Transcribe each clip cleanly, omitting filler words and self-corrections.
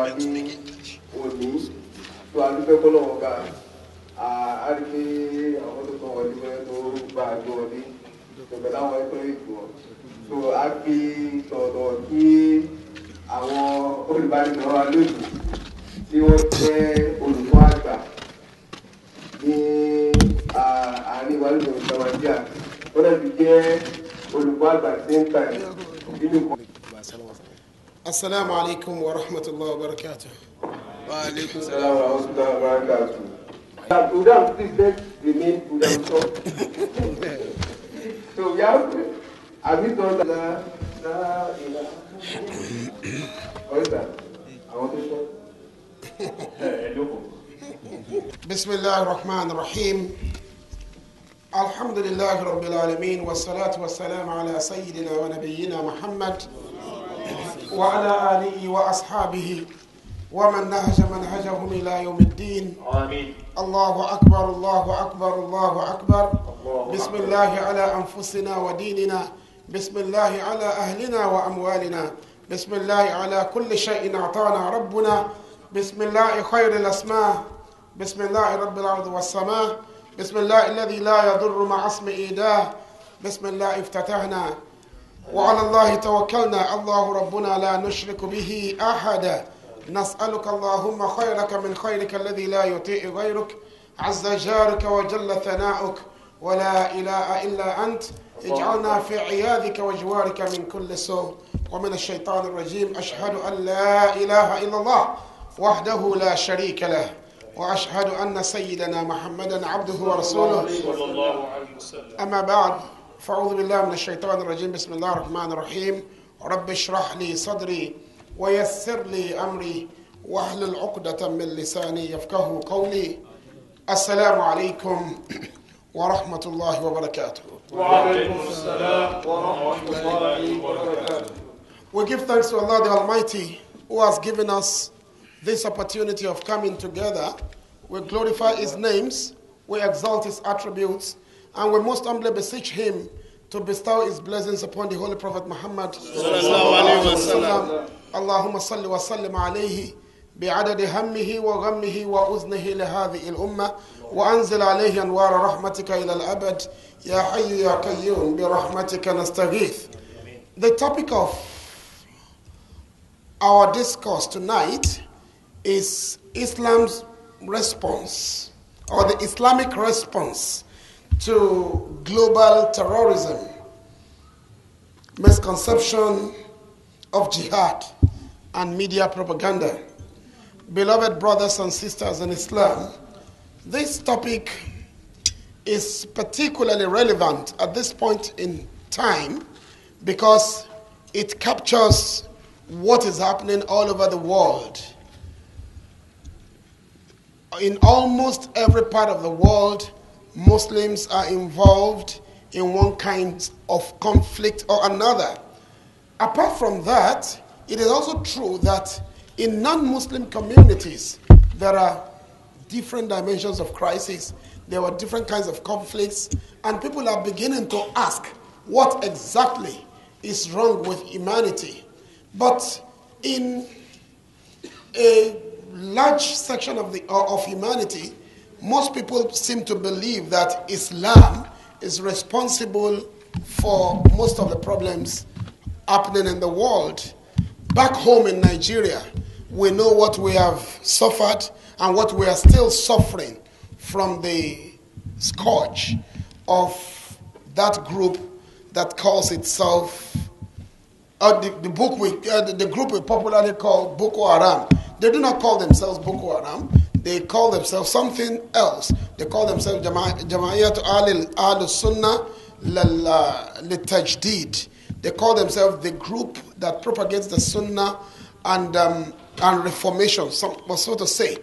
wa ní òní tó a dúpẹ́ kọ́ lọ́wọ́ bá a rí pé àwọn tó kàn wọlé wẹ́rẹ́ tó bá a gbọ́ wọlé tòbẹ̀ láwọn ẹ̀tọ́ ìgbọ̀ tó a fi tọ̀tọ̀ kí àwọn olùbánidọ́rọ̀ wa lónìí tí wọ́n jẹ́ olùkọ́ àgbà ní àárín wa lónìí Nàìjíríà wọ́n dẹ̀ fi jẹ́ olùkọ́ àgbà same time nínú ìkọ́. Assalamu alaikum wa rahmatullahi wa barakatuh. Wa alaikum salam wa rahmatullahi wa barakatuh. Udam, please let remain Udam talk. So we have you told that what is that? I want to talk. Bismillah ar-Rahman ar-Rahim. Alhamdulillah Rabbil Alameen wa salatu wa salam ala Sayyidina wa Nabiyyina Muhammad wa ala alihi wa ashabihi wa man nahaja manhajahum ila yawm ad-din. Amin. Allahu akbar, Allahu akbar, Allahu akbar. Bismillah ala anfusina wa dinina. Bismillah ala ahlina wa amwalina. Bismillah ala kulli shay'in a'tana rabbuna. Bismillah khayr al-asma. Bismillah rabbil ardi was sama. بسم الله الذي لا يضر مع اسم إيداه بسم الله افتتحنا وعلى الله توكلنا الله ربنا لا نشرك به أحدا نسألك اللهم خيرك من خيرك الذي لا يطيع غيرك عز جارك وجل ثناؤك ولا إله إلا أنت اجعلنا في عياذك وجوارك من كل سوء ومن الشيطان الرجيم أشهد أن لا إله إلا الله وحده لا شريك له وأشهد أن سيدنا محمدا عبده ورسوله أما بعد فأعوذ بالله من الشيطان الرجيم بسم الله الرحمن الرحيم رب اشرح لي صدري ويسر لي أمري واحلل عقدة من لساني يفقه قولي السلام عليكم ورحمة الله وبركاته. وعليكم السلام ورحمة الله وبركاته. We give thanks to Allah the Almighty who has given us this opportunity of coming together. We glorify His names, we exalt His attributes, and we most humbly beseech Him to bestow His blessings upon the Holy Prophet Muhammad Allahumma salli wa sallim alayhi بعدد همه وغمه وأذنه لهذه الأمة وأنزل عليه أنوار رحمتك إلى الأبد يا حي يا قيوم برحمتك نستغيث. The topic of our discourse tonight is Islam's response or the Islamic response to global terrorism, misconception of jihad and media propaganda. Beloved brothers and sisters in Islam, this topic is particularly relevant at this point in time because it captures what is happening all over the world. In almost every part of the world, Muslims are involved in one kind of conflict or another. Apart from that, it is also true that in non-Muslim communities, there are different dimensions of crisis. There are different kinds of conflicts, and people are beginning to ask what exactly is wrong with humanity. But in a large section of humanity, most people seem to believe that Islam is responsible for most of the problems happening in the world. Back home in Nigeria, we know what we have suffered and what we are still suffering from the scourge of that group that calls itself the group we popularly call Boko Haram. They do not call themselves Boko Haram. They call themselves something else. They call themselves Jamaat al-Sunnah Litajdid. They call themselves the group that propagates the Sunnah and Reformation, so to say.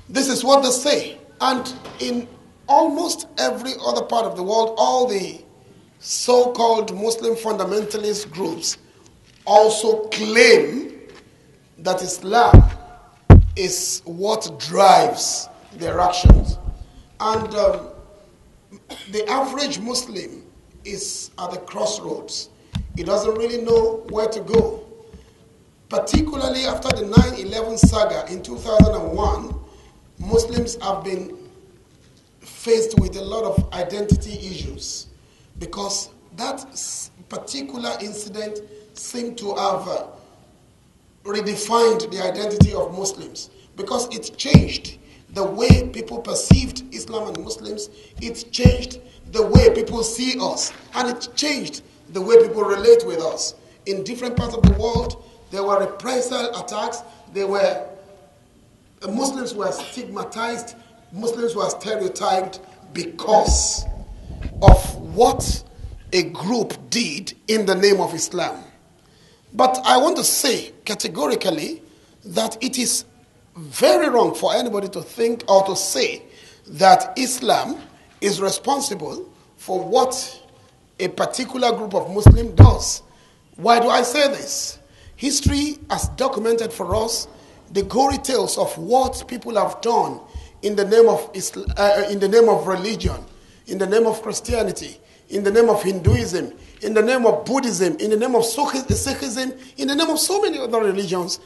This is what they say. And in almost every other part of the world, all the so-called Muslim fundamentalist groups also claim that Islam is what drives their actions. And the average Muslim is at the crossroads. He doesn't really know where to go. particularly after the 9/11 saga in 2001, Muslims have been faced with a lot of identity issues because that particular incident seemed to have redefined the identity of Muslims because it changed the way people perceived Islam and Muslims. It changed the way people see us, and it changed the way people relate with us. In different parts of the world, there were reprisal attacks. Muslims were stigmatized. Muslims were stereotyped because of what a group did in the name of Islam. But I want to say categorically that it is very wrong for anybody to think or to say that Islam is responsible for what a particular group of Muslims does. Why do I say this? History has documented for us the gory tales of what people have done in the name of in the name of religion, in the name of Christianity, in the name of Hinduism, in the name of Buddhism, in the name of Sikhism, in the name of so many other religions.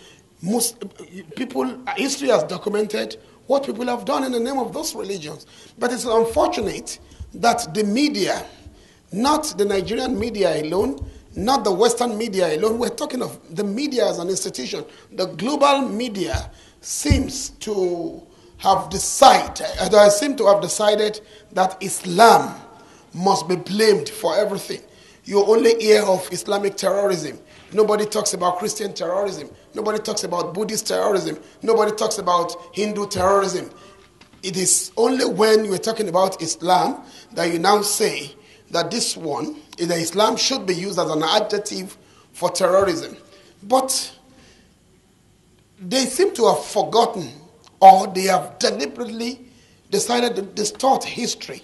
History has documented what people have done in the name of those religions. But it's unfortunate that the media, not the Nigerian media alone, not the Western media alone, we're talking of the media as an institution. The global media seems to have decided that Islam must be blamed for everything. You only hear of Islamic terrorism. Nobody talks about Christian terrorism. Nobody talks about Buddhist terrorism. Nobody talks about Hindu terrorism. It is only when we're talking about Islam that you now say that this one, that Islam should be used as an adjective for terrorism. But they seem to have forgotten, or they have deliberately decided to distort history,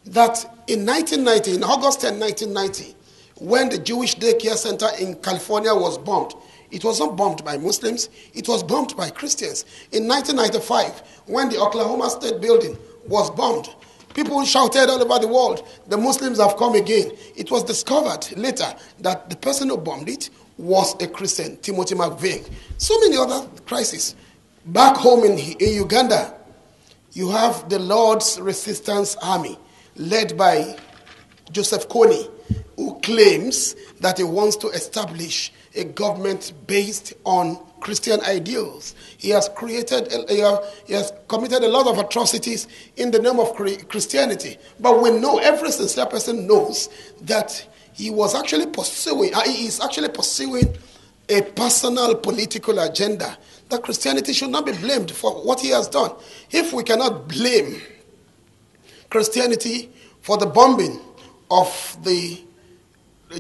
that in August 10, 1990, when the Jewish daycare center in California was bombed, it was not bombed by Muslims, it was bombed by Christians. In 1995, when the Oklahoma State building was bombed, people shouted all over the world, the Muslims have come again. It was discovered later that the person who bombed it was a Christian, Timothy McVeigh. So many other crises. Back home in Uganda, you have the Lord's Resistance Army, led by Joseph Kony, who claims that he wants to establish a government based on Christian ideals. He has committed a lot of atrocities in the name of Christianity. But we know, every sincere person knows that he is actually pursuing a personal political agenda, that Christianity should not be blamed for what he has done. If we cannot blame Christianity for the bombing of the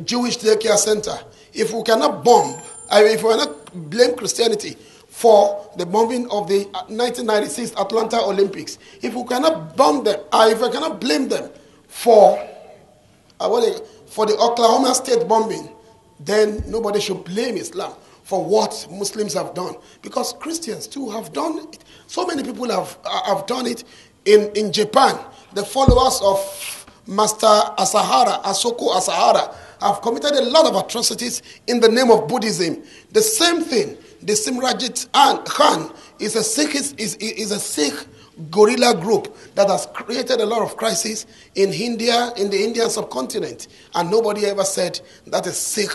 Jewish daycare center, if we cannot blame Christianity for the bombing of the 1996 Atlanta Olympics, if we cannot blame them for the Oklahoma State bombing, then nobody should blame Islam for what Muslims have done, because Christians too have done it. So many people have done it in Japan. The followers of Master Asoko Asahara, have committed a lot of atrocities in the name of Buddhism. The same thing, the Simrajit Khan is a Sikh guerrilla group that has created a lot of crises in India, in the Indian subcontinent, and nobody ever said that is Sikh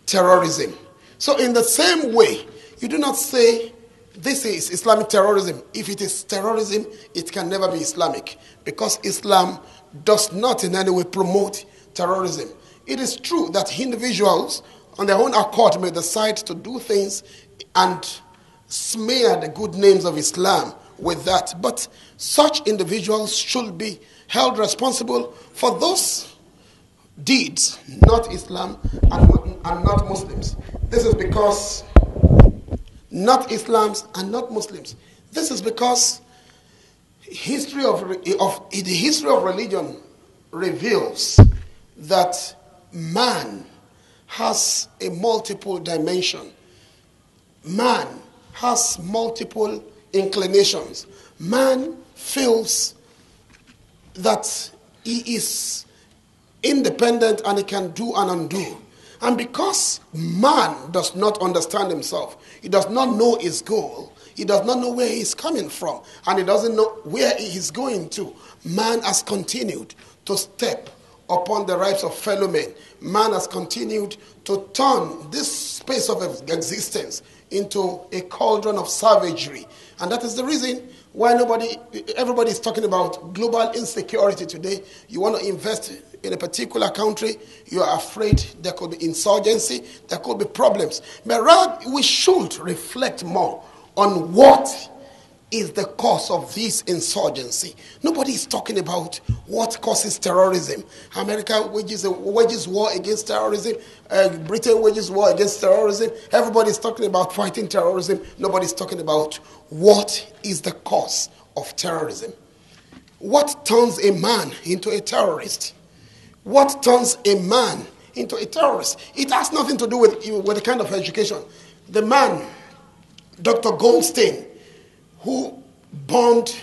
terrorism. So in the same way, you do not say this is Islamic terrorism. If it is terrorism, it can never be Islamic, because Islam does not in any way promote terrorism. It is true that individuals on their own accord may decide to do things and smear the good names of Islam with that, but such individuals should be held responsible for those deeds, not Islam and not Muslims. This is because not Islams and not Muslims. This is because the history of religion reveals that man has a multiple dimension. Man has multiple inclinations. Man feels that he is independent and he can do and undo. And because man does not understand himself, he does not know his goal, he does not know where he is coming from, and he doesn't know where he is going to, man has continued to step upon the rights of fellow men. Man has continued to turn this space of existence into a cauldron of savagery. And that is the reason why everybody is talking about global insecurity today. You want to invest in a particular country, you are afraid there could be insurgency, there could be problems. But rather, we should reflect more on what is the cause of this insurgency. Nobody is talking about what causes terrorism. America wages war against terrorism. Britain wages war against terrorism. Everybody is talking about fighting terrorism. Nobody is talking about what is the cause of terrorism. What turns a man into a terrorist? What turns a man into a terrorist? It has nothing to do with the kind of education. The man, Dr. Goldstein, who bombed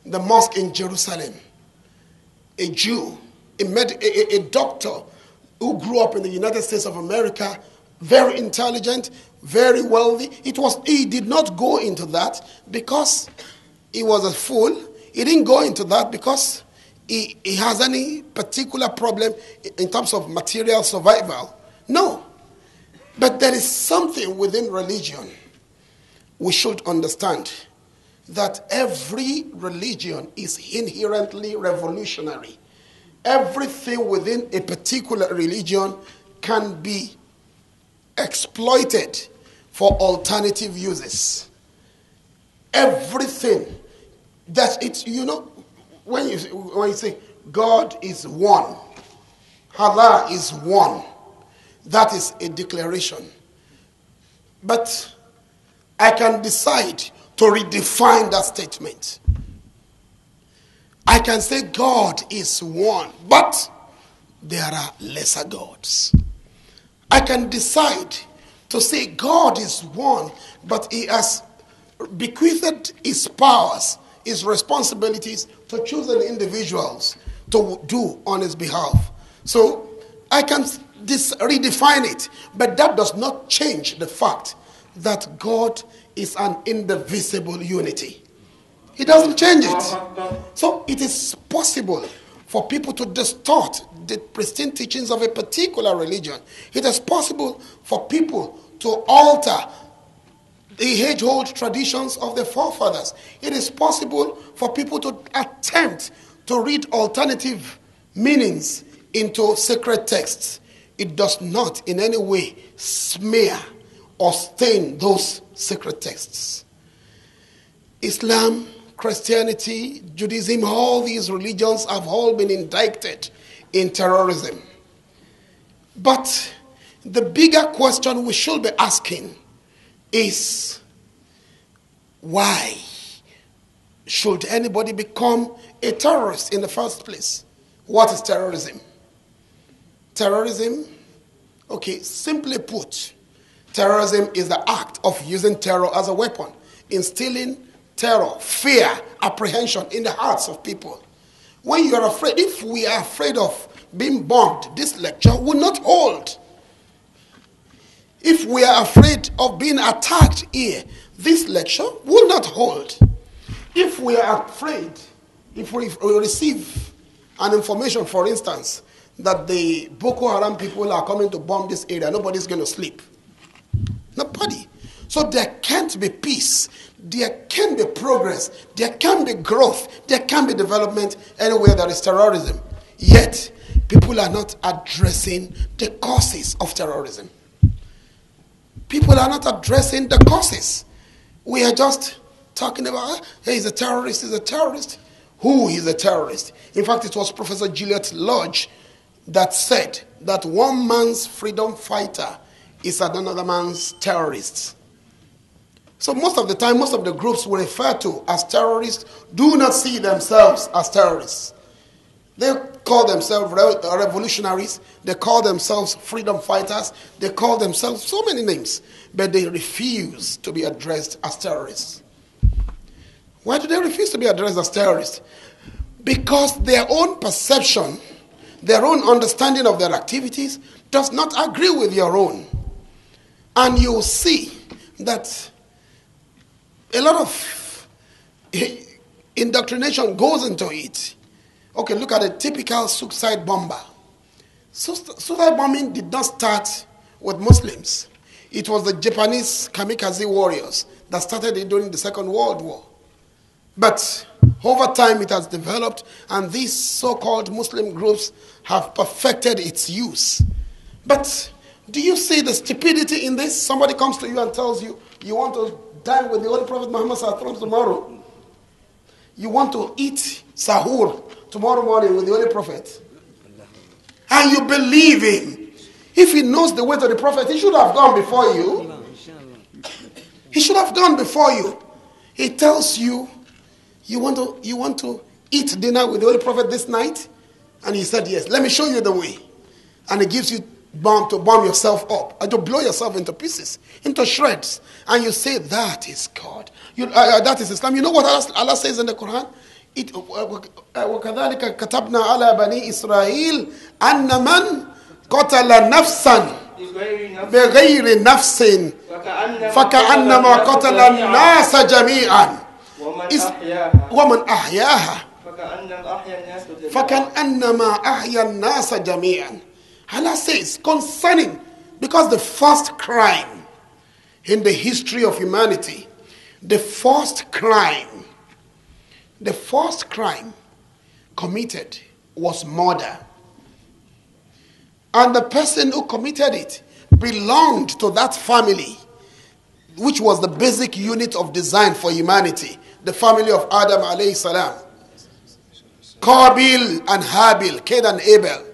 the mosque in Jerusalem, a Jew, a doctor who grew up in the United States of America, very intelligent, very wealthy. He did not go into that because he was a fool. He didn't go into that because he has any particular problem in terms of material survival. No. But there is something within religion we should understand, that every religion is inherently revolutionary. Everything within a particular religion can be exploited for alternative uses. Everything. That's it. When you say God is one, Allah is one, that is a declaration. But I can decide to redefine that statement. I can say God is one, but there are lesser gods. I can decide to say God is one, but he has bequeathed his powers, his responsibilities to chosen individuals to do on his behalf. So I can redefine it, but that does not change the fact that God is an indivisible unity. It doesn't change it. So it is possible for people to distort the pristine teachings of a particular religion. It is possible for people to alter the age-old traditions of the forefathers. It is possible for people to attempt to read alternative meanings into sacred texts. It does not in any way smear or stain those sacred texts. Islam, Christianity, Judaism, all these religions have all been indicted in terrorism. But the bigger question we should be asking is, why should anybody become a terrorist in the first place? What is terrorism? Terrorism, simply put, terrorism is the act of using terror as a weapon, instilling terror, fear, apprehension in the hearts of people. When you are afraid, if we are afraid of being bombed, this lecture will not hold. If we are afraid of being attacked here, this lecture will not hold. If we are afraid, if we receive an information, for instance, that the Boko Haram people are coming to bomb this area, nobody's going to sleep. Nobody. So there can't be peace. There can be progress. There can be growth. There can be development anywhere there is terrorism. Yet, people are not addressing the causes of terrorism. People are not addressing the causes. We are just talking about, hey, he's a terrorist, he's a terrorist. Who is a terrorist? In fact, it was Professor Juliet Lodge that said that one man's freedom fighter is another man's terrorist. So most of the time, most of the groups we refer to as terrorists do not see themselves as terrorists. They call themselves revolutionaries. They call themselves freedom fighters. They call themselves so many names. But they refuse to be addressed as terrorists. Why do they refuse to be addressed as terrorists? Because their own perception, their own understanding of their activities does not agree with your own, and you see that a lot of indoctrination goes into it. Okay, look at a typical suicide bomber. Suicide bombing did not start with Muslims. It was the Japanese kamikaze warriors that started it during the Second World War. But over time it has developed, and these so-called Muslim groups have perfected its use. But do you see the stupidity in this? Somebody comes to you and tells you, you want to dine with the Holy Prophet Muhammad tomorrow. You want to eat sahur tomorrow morning with the Holy Prophet. And you believe him. If he knows the way to the Prophet, he should have gone before you. He should have gone before you. He tells you, you want to eat dinner with the Holy Prophet this night? And he said, yes, let me show you the way. And he gives you bomb to bomb yourself up, and to blow yourself into pieces, into shreds. And you say, that is God. That is Islam. You know what Allah says in the Quran? وَكَذَلِكَ كَتَبْنَا عَلَى بَنِي إِسْرَائِيلَ أَنَّ مَنْ قَتَلَ نَفْسًا بِغَيْرِ نَفْسٍ فَكَأَنَّمَا قَتَلَ النَّاسَ جَمِيعًا وَمَنْ أَحْيَاهَا فَكَأَنَّمَا أَحْيَا النَّاسَ جَمِيعًا. Allah says concerning, because the first crime in the history of humanity, the first crime committed was murder. And the person who committed it belonged to that family, which was the basic unit of design for humanity, the family of Adam alayhi salam. Qabil and Habil, Cain and Abel,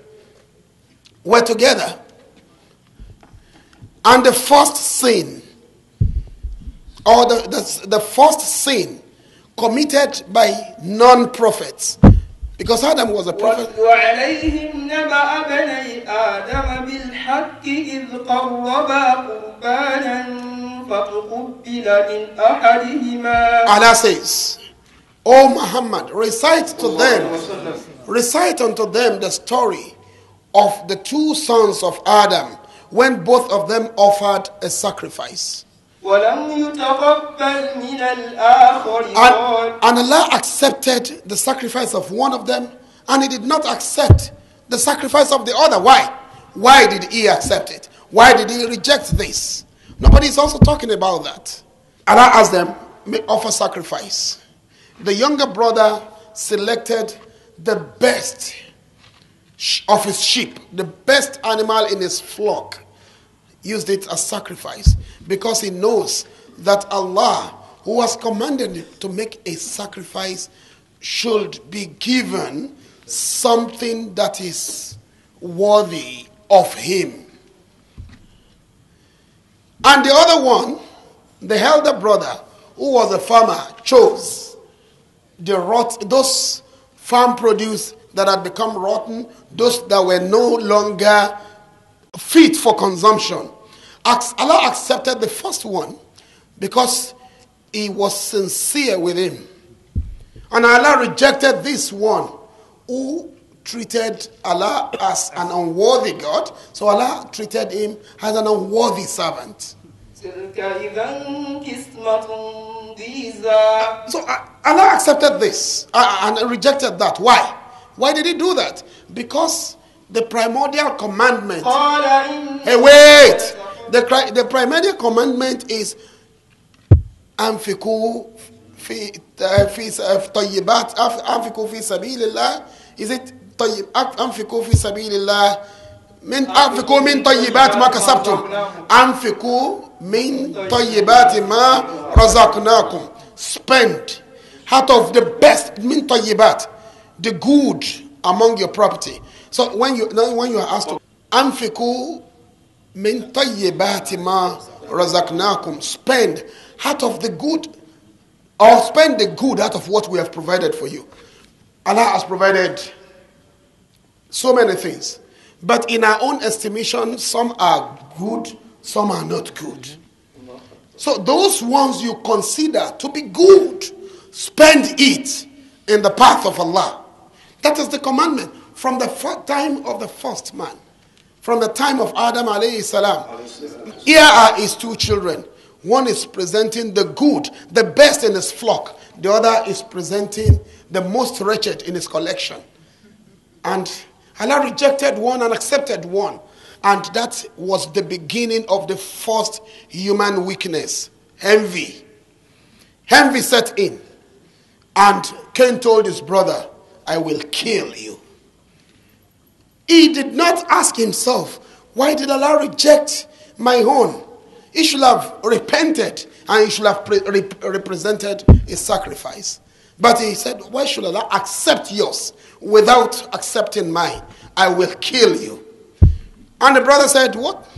were together. And the first sin, or the first sin committed by non-prophets, because Adam was a prophet. وَعَلَيْهِمْ نَبَأَ بَنِي آدَمَ بِالْحَقِّ إِذْ قَرَّبَا قُرْبَانًا فَتُقُبِّلَ مِنْ أَحَدِهِمَا. Allah says, O Muhammad, recite unto them the story of the two sons of Adam when both of them offered a sacrifice. وَلَمْ يُتَقَبَّلْ مِنَ الْآخَرِ. And Allah accepted the sacrifice of one of them, and He did not accept the sacrifice of the other. Why? Why did He accept it? Why did He reject this? Nobody is also talking about that. Allah asked them, offer sacrifice. The younger brother selected the best of his sheep, the best animal in his flock, used it as sacrifice, because he knows that Allah, who has commanded him to make a sacrifice, should be given something that is worthy of him. And the other one, the elder brother, who was a farmer, chose those farm produce that had become rotten, those that were no longer fit for consumption. Allah accepted the first one because He was sincere with him. And Allah rejected this one who treated Allah as an unworthy God. So Allah treated him as an unworthy servant. So Allah accepted this and rejected that. Why? Why did He do that? Because the primordial commandment. Hey, wait! The primordial commandment is أنفقوا في طيبات أنفقوا في سبيل الله. Is it طيب أنفقوا في سبيل الله من أنفقوا من طيبات ما كسبتم أنفقوا من طيبات ما رزقناكم. Spend out of the best min طيبات, the good among your property. So when you are asked to أنفقوا من طيبات ما رزقناكم, spend out of the good, or spend the good out of what we have provided for you. Allah has provided so many things, but in our own estimation, some are good, some are not good. So those ones you consider to be good, spend it in the path of Allah. That is the commandment from the time of the first man. from the time of Adam alayhi salam. Here are his two children. One is presenting the good, the best in his flock. The other is presenting the most wretched in his collection. And Allah rejected one and accepted one. And that was the beginning of the first human weakness, envy. Envy set in. And Cain told his brother, I will kill you. He did not ask himself, why did Allah reject my own? He should have repented and he should have represented a sacrifice. But he said, why should Allah accept yours without accepting mine? I will kill you. And the brother said, what?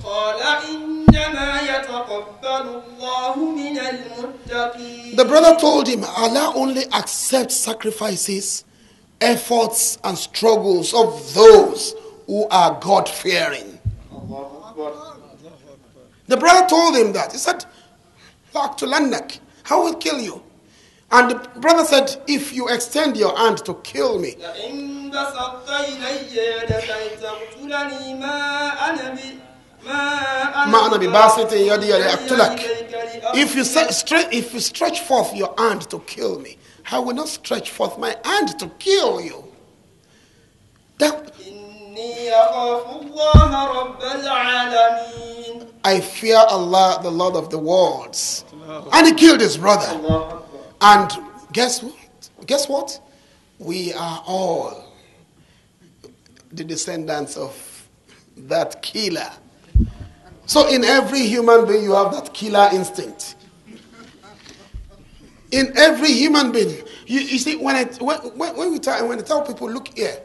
The brother told him, Allah only accepts sacrifices, efforts and struggles of those who are God-fearing. The brother told him that. He said, I will kill you. And the brother said, if you extend your hand to kill me, if you stretch forth your hand to kill me, I will not stretch forth my hand to kill you. I fear Allah, the Lord of the worlds. And he killed his brother. And guess what? We are all the descendants of that killer. So in every human being, you have that killer instinct. In every human being. You see, when I tell people, look here,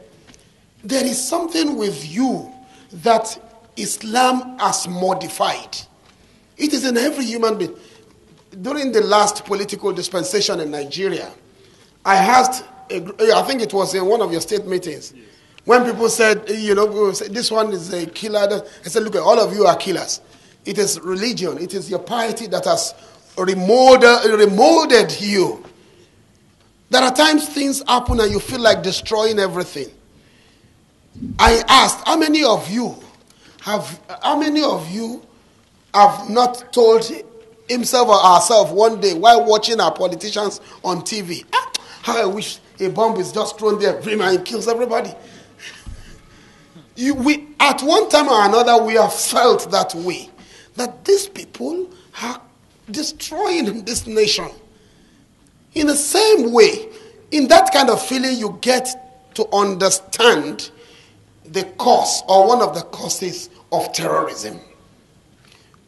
there is something with you that Islam has modified. It is in every human being. During the last political dispensation in Nigeria, I asked, I think it was in one of your state meetings, when people said, this one is a killer. I said, look, all of you are killers. It is religion. It is your piety that has remolded you. There are times things happen and you feel like destroying everything. I asked, how many of you have not told himself or ourselves one day while watching our politicians on TV, how I wish a bomb is just thrown there and kills everybody. At one time or another, we have felt that way, that these people are destroying this nation. In the same way, in that kind of feeling, you get to understand the cause or one of the causes of terrorism.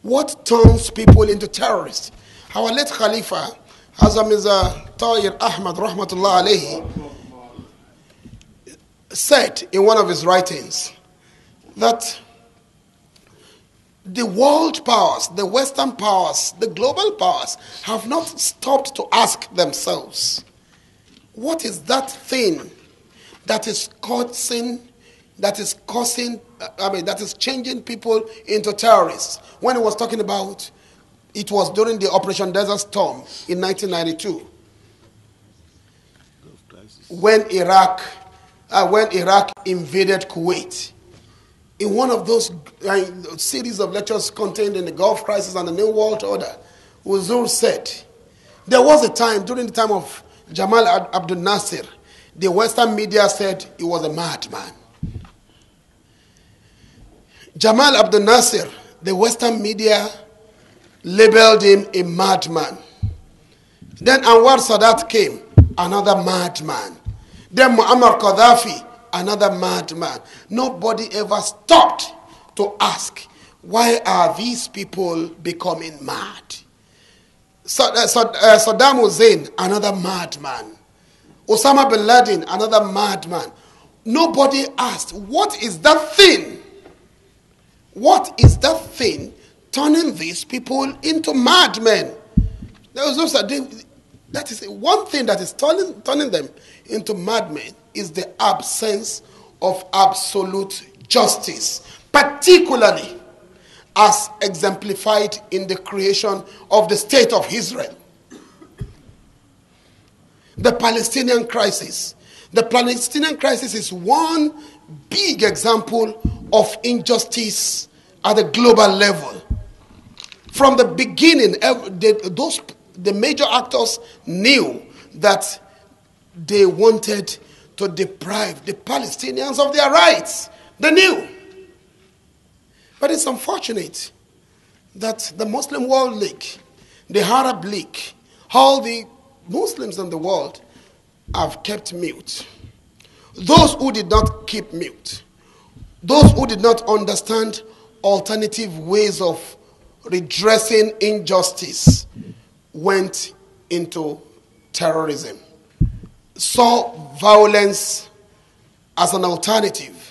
What turns people into terrorists? Our late Khalifa, Hazamiza Tahir Ahmad Rahmatullah alayhi, said in one of his writings that the world powers, the Western powers, the global powers have not stopped to ask themselves, what is that thing that is changing people into terrorists? When he was talking about, it was during the Operation Desert Storm in 1992, when Iraq invaded Kuwait. In one of those series of lectures contained in the Gulf Crisis and the New World Order, Uzur said, there was a time, during the time of Jamal Abdel Nasser, the Western media said he was a madman. Jamal Abdel Nasser, the Western media labeled him a madman. Then Anwar Sadat came, another madman. Then Muammar Gaddafi, another madman. Nobody ever stopped to ask, why are these people becoming mad? Saddam Hussein, another madman. Osama bin Laden, another madman. Nobody asked, what is that thing? What is that thing turning these people into madmen? That is one thing that is turning them into madmen, is the absence of absolute justice, particularly as exemplified in the creation of the state of Israel. The Palestinian crisis, The Palestinian crisis is one big example of injustice at a global level. From the beginning, the major actors knew that they wanted to deprive the Palestinians of their rights. They knew. But it's unfortunate that the Muslim World League, the Arab League, all the Muslims in the world have kept mute. Those who did not keep mute, those who did not understand alternative ways of redressing injustice, went into terrorism, saw violence as an alternative.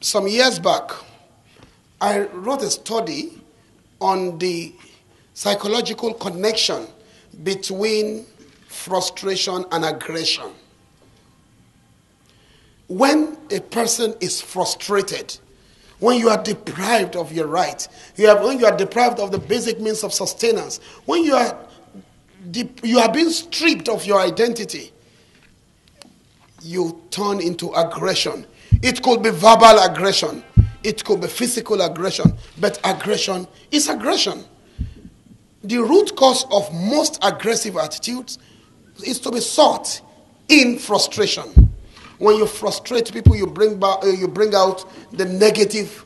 Some years back, I wrote a study on the psychological connection between frustration and aggression. When a person is frustrated, when you are deprived of your right, when you are deprived of the basic means of sustenance, when you are being stripped of your identity, you turn into aggression. It could be verbal aggression. It could be physical aggression. But aggression is aggression. The root cause of most aggressive attitudes is to be sought in frustration. When you frustrate people, you bring out the negative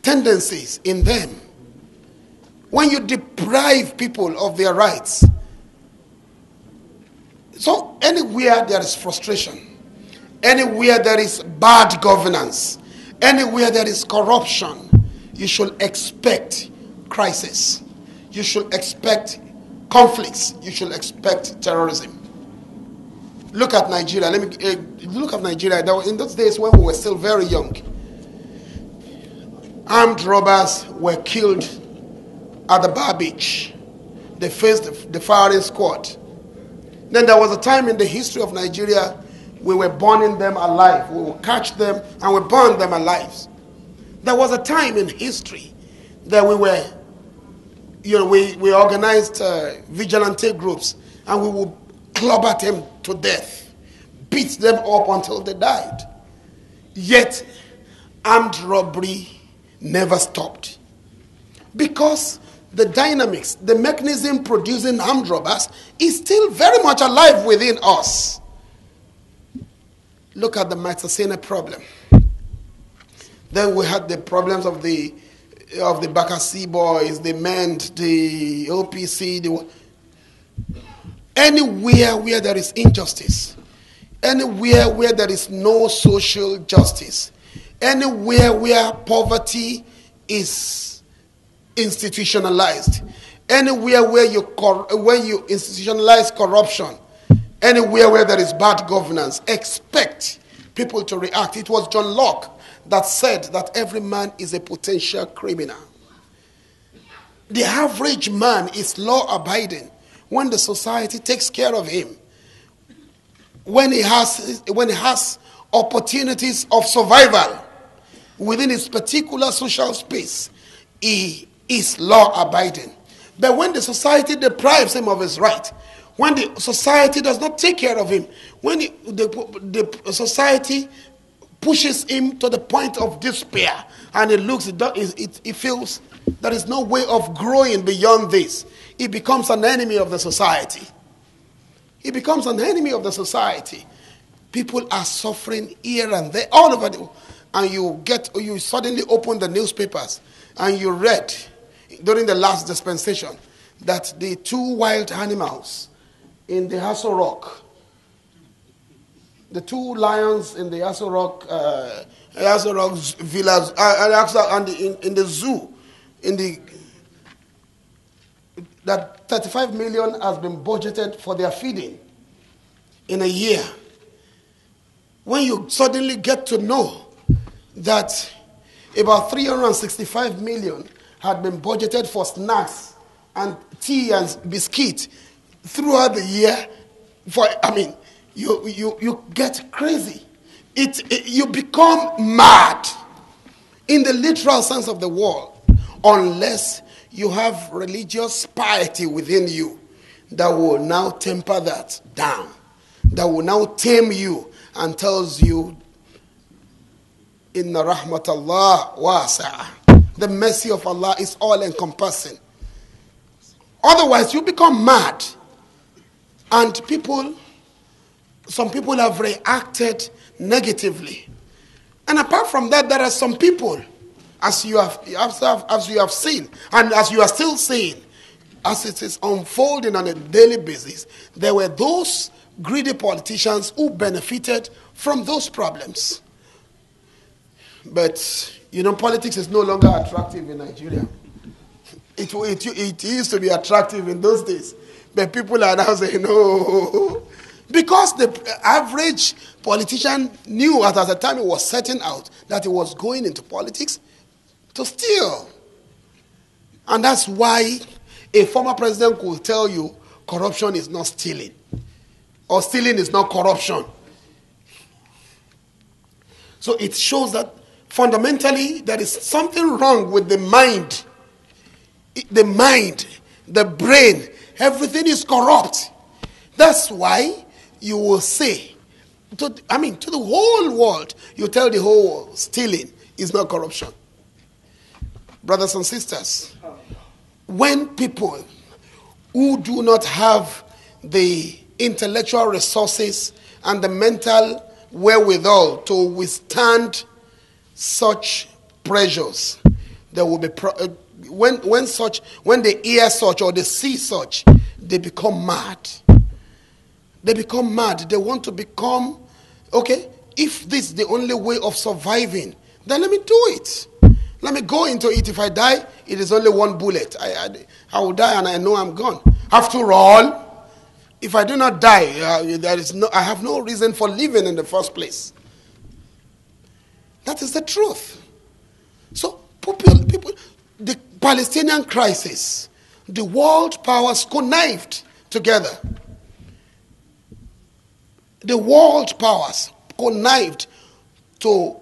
tendencies in them. When you deprive people of their rights. So anywhere there is frustration, anywhere there is bad governance, anywhere there is corruption, you should expect crisis. You should expect conflicts. You should expect terrorism. Look at Nigeria. Look at Nigeria. In those days when we were still very young, armed robbers were killed at the Bar Beach. They faced the firing squad. Then there was a time in the history of Nigeria we were burning them alive. We would catch them and we burn them alive. There was a time in history that we were, we organized vigilante groups and we would clobber them to death, beat them up until they died. Yet, armed robbery never stopped. Because the dynamics, the mechanism producing armed robbers is still very much alive within us. Look at the Matasena problem. Then we had the problems of the Bakassi boys, the MEND, the OPC. Anywhere where there is injustice, anywhere where there is no social justice, anywhere where poverty is institutionalized, anywhere where you institutionalize corruption, anywhere where there is bad governance, expect people to react. It was John Locke that said that every man is a potential criminal. The average man is law-abiding when the society takes care of him, when he has opportunities of survival within his particular social space, he is law-abiding. But when the society deprives him of his right, when the society does not take care of him, when the society pushes him to the point of despair, and he feels there is no way of growing beyond this, he becomes an enemy of the society. He becomes an enemy of the society. People are suffering here and there, all over the, and you suddenly open the newspapers and you read during the last dispensation that the 2 wild animals in the Aso Rock, the 2 lions in the Aso Rock villas, and in the zoo, that 35 million has been budgeted for their feeding in a year. When you suddenly get to know that about 365 million had been budgeted for snacks and tea and biscuit throughout the year, you get crazy. You become mad in the literal sense of the word, unless you have religious piety within you that will now temper that down, that will now tame you and tells you, Inna rahmatallah wasi'ah. The mercy of Allah is all-encompassing. Otherwise, you become mad. And some people have reacted negatively. And apart from that, there are some people, as you have seen, and as you are still seeing, as it is unfolding on a daily basis, there were those greedy politicians who benefited from those problems. But, politics is no longer attractive in Nigeria. It used to be attractive in those days. But people are now saying, no. Because the average politician knew at the time he was setting out that he was going into politics to steal. And that's why a former president could tell you corruption is not stealing. Or stealing is not corruption. So it shows that fundamentally there is something wrong with the mind. The mind, the brain, everything is corrupt. That's why you will say, to the whole world, you tell the whole world, stealing is not corruption. Brothers and sisters, when people who do not have the intellectual resources and the mental wherewithal to withstand such pressures, there will be when they hear such or they see such, they become mad. They become mad. They want to become, okay, if this is the only way of surviving, then let me do it. Let me go into it. If I die, it is only one bullet. I will die and I know I'm gone. After all, if I do not die, I have no reason for living in the first place. That is the truth. So, people, the Palestinian crisis, the world powers connived together. The world powers connived to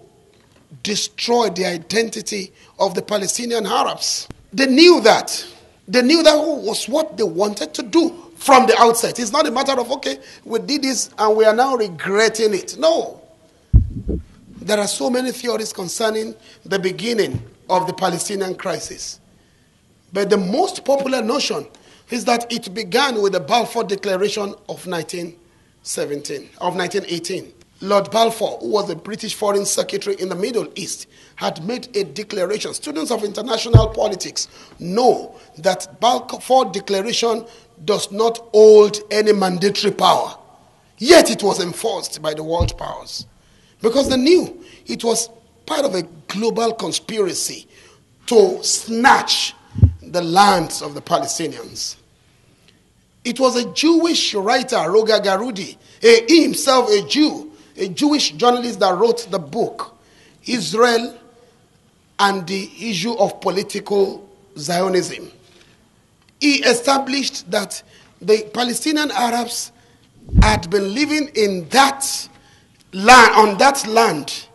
destroy the identity of the Palestinian Arabs. They knew that. They knew that was what they wanted to do from the outset. It's not a matter of, okay, we did this and we are now regretting it. No. There are so many theories concerning the beginning of the Palestinian crisis. But the most popular notion is that it began with the Balfour Declaration of 1918. Lord Balfour, who was the British Foreign Secretary in the Middle East, had made a declaration. Students of international politics know that Balfour Declaration does not hold any mandatory power. Yet it was enforced by the world powers. Because they knew it was part of a global conspiracy to snatch the lands of the Palestinians. It was a Jewish writer, Roger Garudi, he himself a Jew, a Jewish journalist that wrote the book, Israel and the Issue of Political Zionism. He established that the Palestinian Arabs had been living in that land, on that land,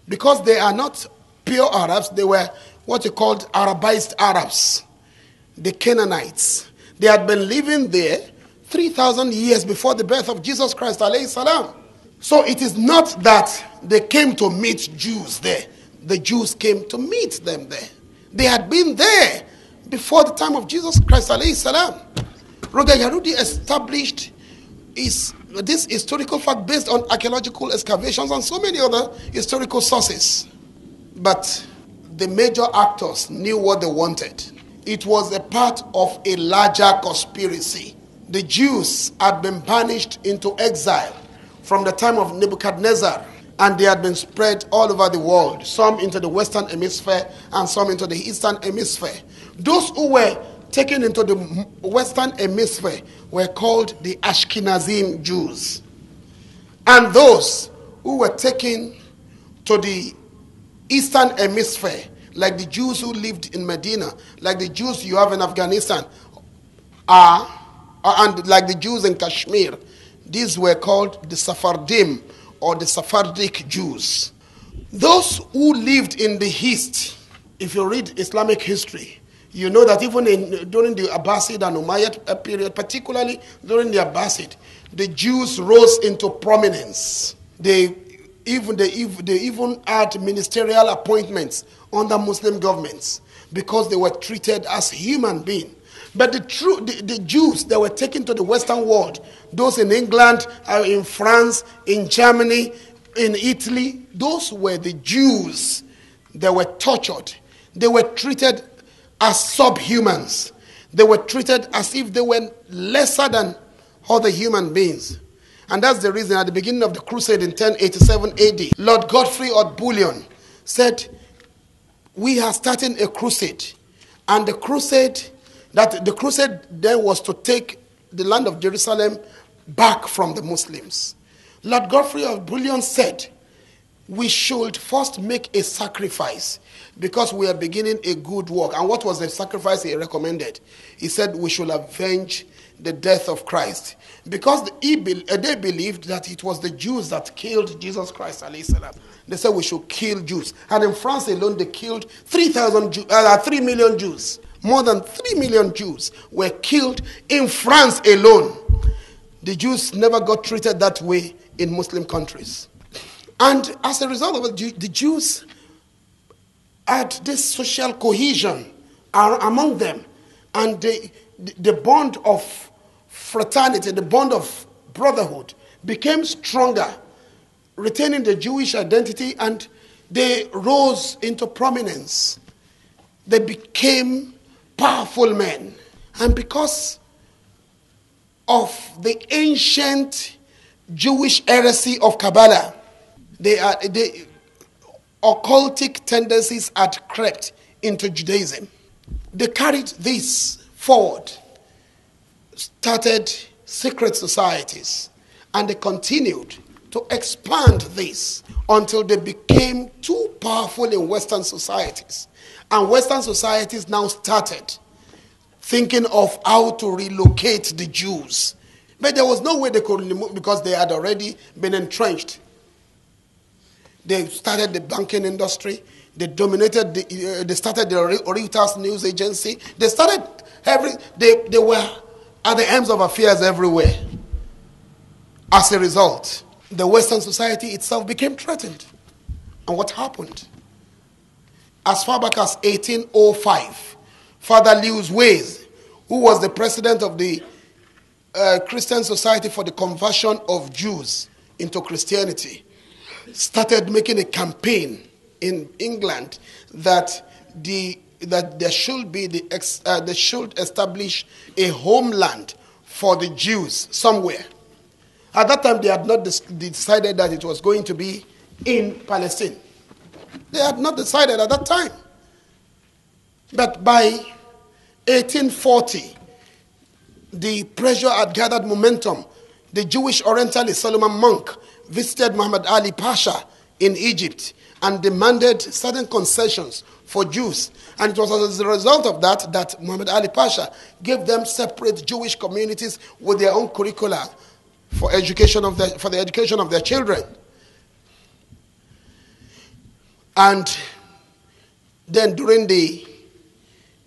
because they are not pure Arabs, they were what you called Arabized Arabs, the Canaanites. They had been living there 3,000 years before the birth of Jesus Christ alayhi salam. So it is not that they came to meet Jews there. The Jews came to meet them there. They had been there before the time of Jesus Christ alayhi salam. Roger Garudi established this historical fact based on archaeological excavations and so many other historical sources. But the major actors knew what they wanted. It was a part of a larger conspiracy. The Jews had been banished into exile from the time of Nebuchadnezzar, and they had been spread all over the world, some into the Western Hemisphere and some into the Eastern Hemisphere. Those who were taken into the Western Hemisphere were called the Ashkenazim Jews. And those who were taken to the Eastern Hemisphere, like the Jews who lived in Medina, like the Jews you have in Afghanistan, and like the Jews in Kashmir, these were called the Sephardim or the Sephardic Jews. Those who lived in the East, if you read Islamic history, You know that even during the Abbasid and Umayyad period, particularly during the Abbasid, the Jews rose into prominence. They even had ministerial appointments under Muslim governments because they were treated as human beings. But the Jews that were taken to the Western world, those in England, in France, in Germany, in Italy, those were the Jews that were tortured. They were treated as subhumans. They were treated as if they were lesser than other human beings. And that's the reason at the beginning of the crusade in 1087 AD, Lord Godfrey of Bouillon said, we are starting a crusade. And the crusade then was to take the land of Jerusalem back from the Muslims. Lord Godfrey of Bouillon said, we should first make a sacrifice because we are beginning a good work. And what was the sacrifice he recommended? He said we should avenge the death of Christ. Because they believed that it was the Jews that killed Jesus Christ. They said we should kill Jews. And in France alone, they killed 3 million Jews. More than 3 million Jews were killed in France alone. The Jews never got treated that way in Muslim countries. And as a result of it, the Jews had this social cohesion among them. And the bond of fraternity, the bond of brotherhood became stronger, retaining the Jewish identity, and they rose into prominence. They became powerful men. And because of the ancient Jewish heresy of Kabbalah, the occultic tendencies had crept into Judaism. They carried this forward, started secret societies, and they continued to expand this until they became too powerful in Western societies. And Western societies now started thinking of how to relocate the Jews. But there was no way they could remove because they had already been entrenched. They started the banking industry. They dominated. They started the Reuters news agency. They started They were at the ends of affairs everywhere. As a result, the Western society itself became threatened. And what happened? As far back as 1805, Father Lewis Ways, who was the president of the Christian Society for the Conversion of Jews into Christianity, started making a campaign in England that they should establish a homeland for the Jews somewhere. At that time, they had not decided that it was going to be in Palestine. They had not decided at that time. But by 1840, the pressure had gathered momentum. The Jewish Orientalist Solomon Monk visited Muhammad Ali Pasha in Egypt and demanded certain concessions for Jews. And it was as a result of that Muhammad Ali Pasha gave them separate Jewish communities with their own curricula for the education of their children. And then during the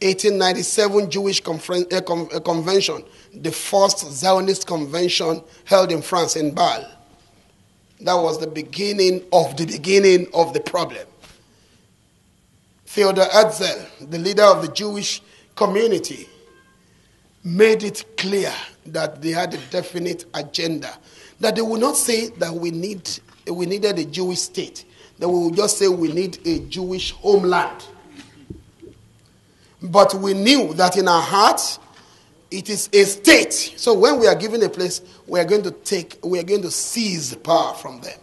1897 Jewish convention, the first Zionist convention held in France, in Bâle, that was the beginning of the problem. Theodor Herzl, the leader of the Jewish community, made it clear that they had a definite agenda. That they would not say that we needed a Jewish state. That we would just say we need a Jewish homeland. But we knew that in our hearts, it is a state. So when we are given a place, we are going to seize power from them.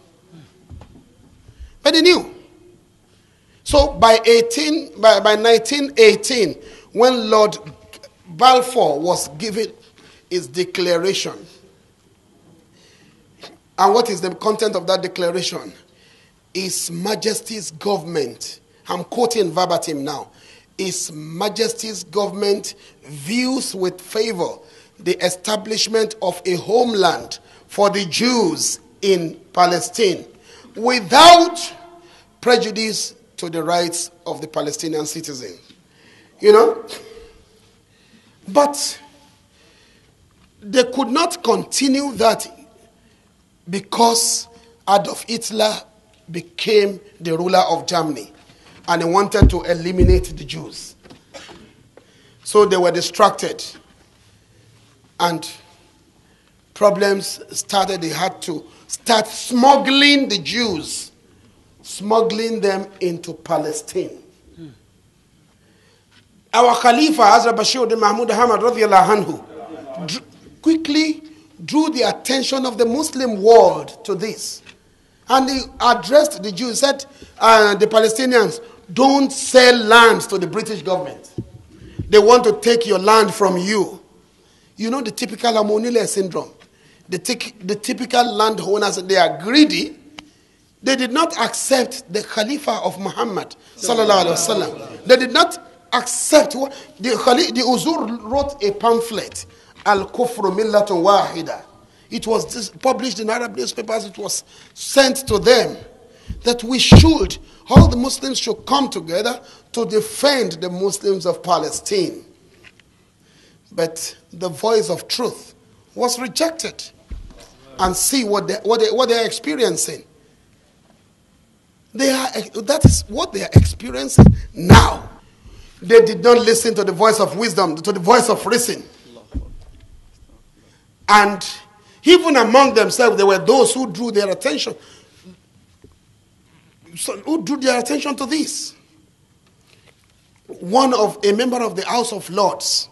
But they knew. So by 1918, when Lord Balfour was given his declaration, and what is the content of that declaration? His Majesty's government, I'm quoting verbatim now, His Majesty's government views with favor the establishment of a homeland for the Jews in Palestine without prejudice to the rights of the Palestinian citizen. You know, But they could not continue that because Adolf Hitler became the ruler of Germany and he wanted to eliminate the Jews. So they were distracted and problems started. They had to start smuggling the Jews, smuggling them into Palestine. Our Khalifa, Hazrat Bashir Mahmud Ahmad radiallahu anhu, quickly drew the attention of the Muslim world to this. And he addressed the Jews, said, the Palestinians, don't sell lands to the British government. They want to take your land from you. You know the typical Amonile syndrome. The typical landowners, they are greedy. They did not accept the Khalifa of Muhammad sallallahu alaihi wasallam. They did not accept the Uzur wrote a pamphlet, Al-Kufru Millatun Wahida. It was published in Arab newspapers. It was sent to them that all the Muslims should come together to defend the Muslims of Palestine. But the voice of truth was rejected. And see what they are experiencing. That is what they are experiencing now. They did not listen to the voice of wisdom, to the voice of reason. And even among themselves, there were those who drew their attention. Who drew their attention to this? A member of the House of Lords,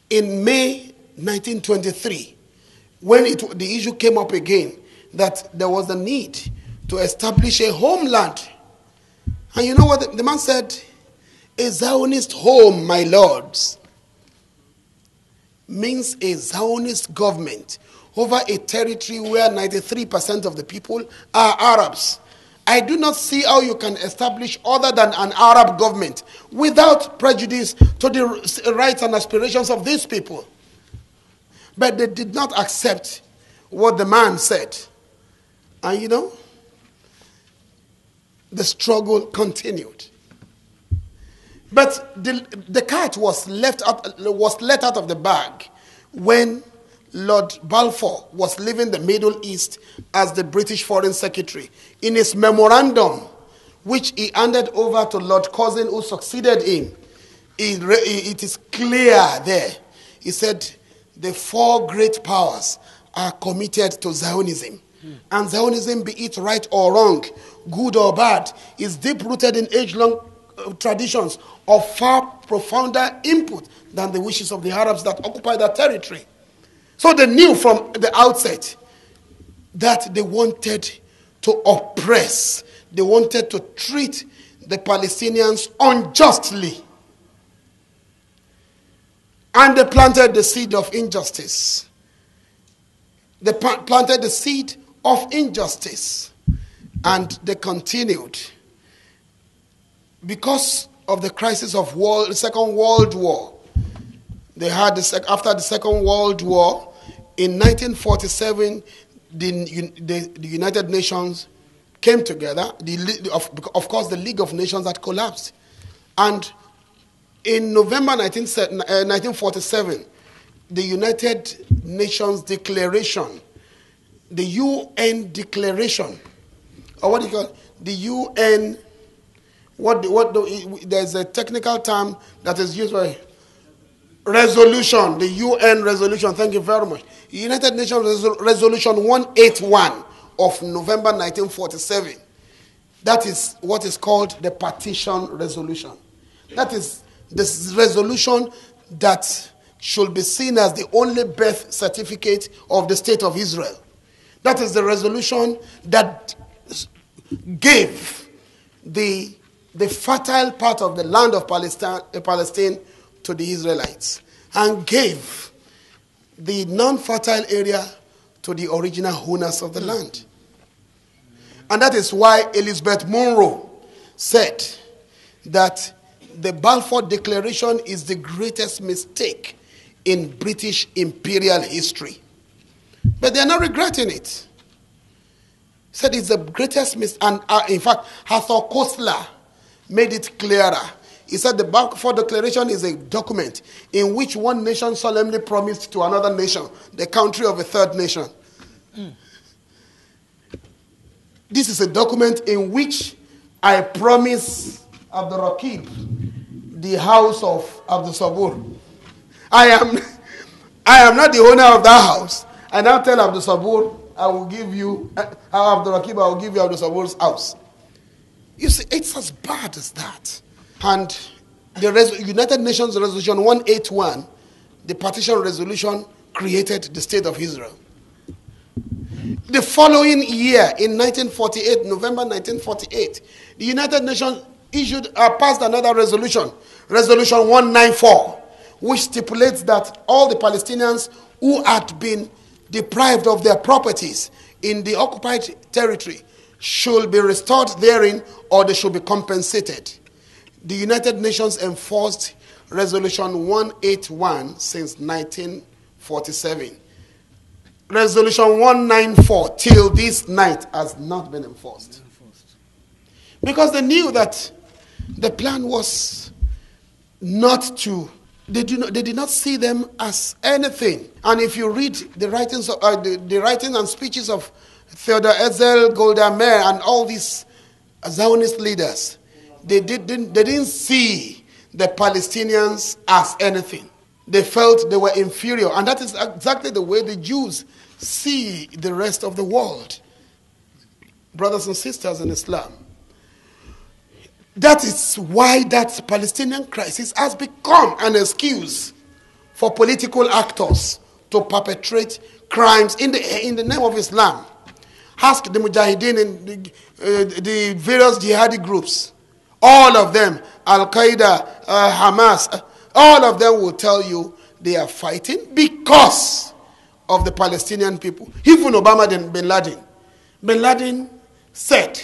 in May 1923, when the issue came up again, that there was a need to establish a homeland. And you know what the man said? A Zionist home, my lords, means a Zionist government over a territory where 93% of the people are Arabs. I do not see how you can establish other than an Arab government without prejudice to the rights and aspirations of these people. But they did not accept what the man said. And you know, the struggle continued. But the cat was let out of the bag when Lord Balfour was leaving the Middle East as the British Foreign Secretary. In his memorandum, which he handed over to Lord Curzon, who succeeded him, it is clear there. He said, the four great powers are committed to Zionism. And Zionism, be it right or wrong, good or bad, is deep-rooted in age-long traditions of far profounder input than the wishes of the Arabs that occupy that territory. So they knew from the outset that they wanted to oppress. They wanted to treat the Palestinians unjustly. And they planted the seed of injustice. They planted the seed of injustice. And they continued. Because of the crisis of the Second World War, they had after the Second World War, in 1947, the United Nations came together. Of course, the League of Nations had collapsed. And in November 1947, the United Nations Declaration, the UN Declaration, or what do you call it? The UN, there's a technical term that is used by resolution, the UN resolution, thank you very much. United Nations Resolution 181 of November 1947. That is what is called the Partition Resolution. That is this resolution that should be seen as the only birth certificate of the State of Israel. That is the resolution that gave the fertile part of the land of Palestine to the Israelites and gave the non-fertile area to the original owners of the land. And that is why Elizabeth Monroe said that the Balfour Declaration is the greatest mistake in British imperial history. But they are not regretting it. Said it's the greatest mistake. And in fact, Arthur Koestler made it clearer. He said the Balfour Declaration is a document in which one nation solemnly promised to another nation the country of a third nation. This is a document in which I promise Abdul Rakib the house of Abdul Sabur. I am not the owner of that house. I now tell Abdul Sabur, I will give you, Abdul Rakib, I will give you Abdul Sabur's house. You see, it's as bad as that. And the United Nations Resolution 181, the partition resolution, created the state of Israel. The following year, in 1948, November 1948, the United Nations passed another resolution, Resolution 194, which stipulates that all the Palestinians who had been deprived of their properties in the occupied territory should be restored therein, or they should be compensated. The United Nations enforced Resolution 181 since 1947. Resolution 194 till this night has not been enforced. Because they knew that the plan was not to, they did not see them as anything. And if you read the writings of, the writings and speeches of Theodor Herzl, Golda Meir, and all these Zionist leaders, they didn't see the Palestinians as anything. They felt they were inferior. And that is exactly the way the Jews see the rest of the world. Brothers and sisters in Islam. That is why that Palestinian crisis has become an excuse for political actors to perpetrate crimes in the name of Islam. Ask the Mujahideen and the various jihadi groups. All of them, Al-Qaeda, Hamas, all of them will tell you they are fighting because of the Palestinian people. Even Obama and Bin Laden. Bin Laden said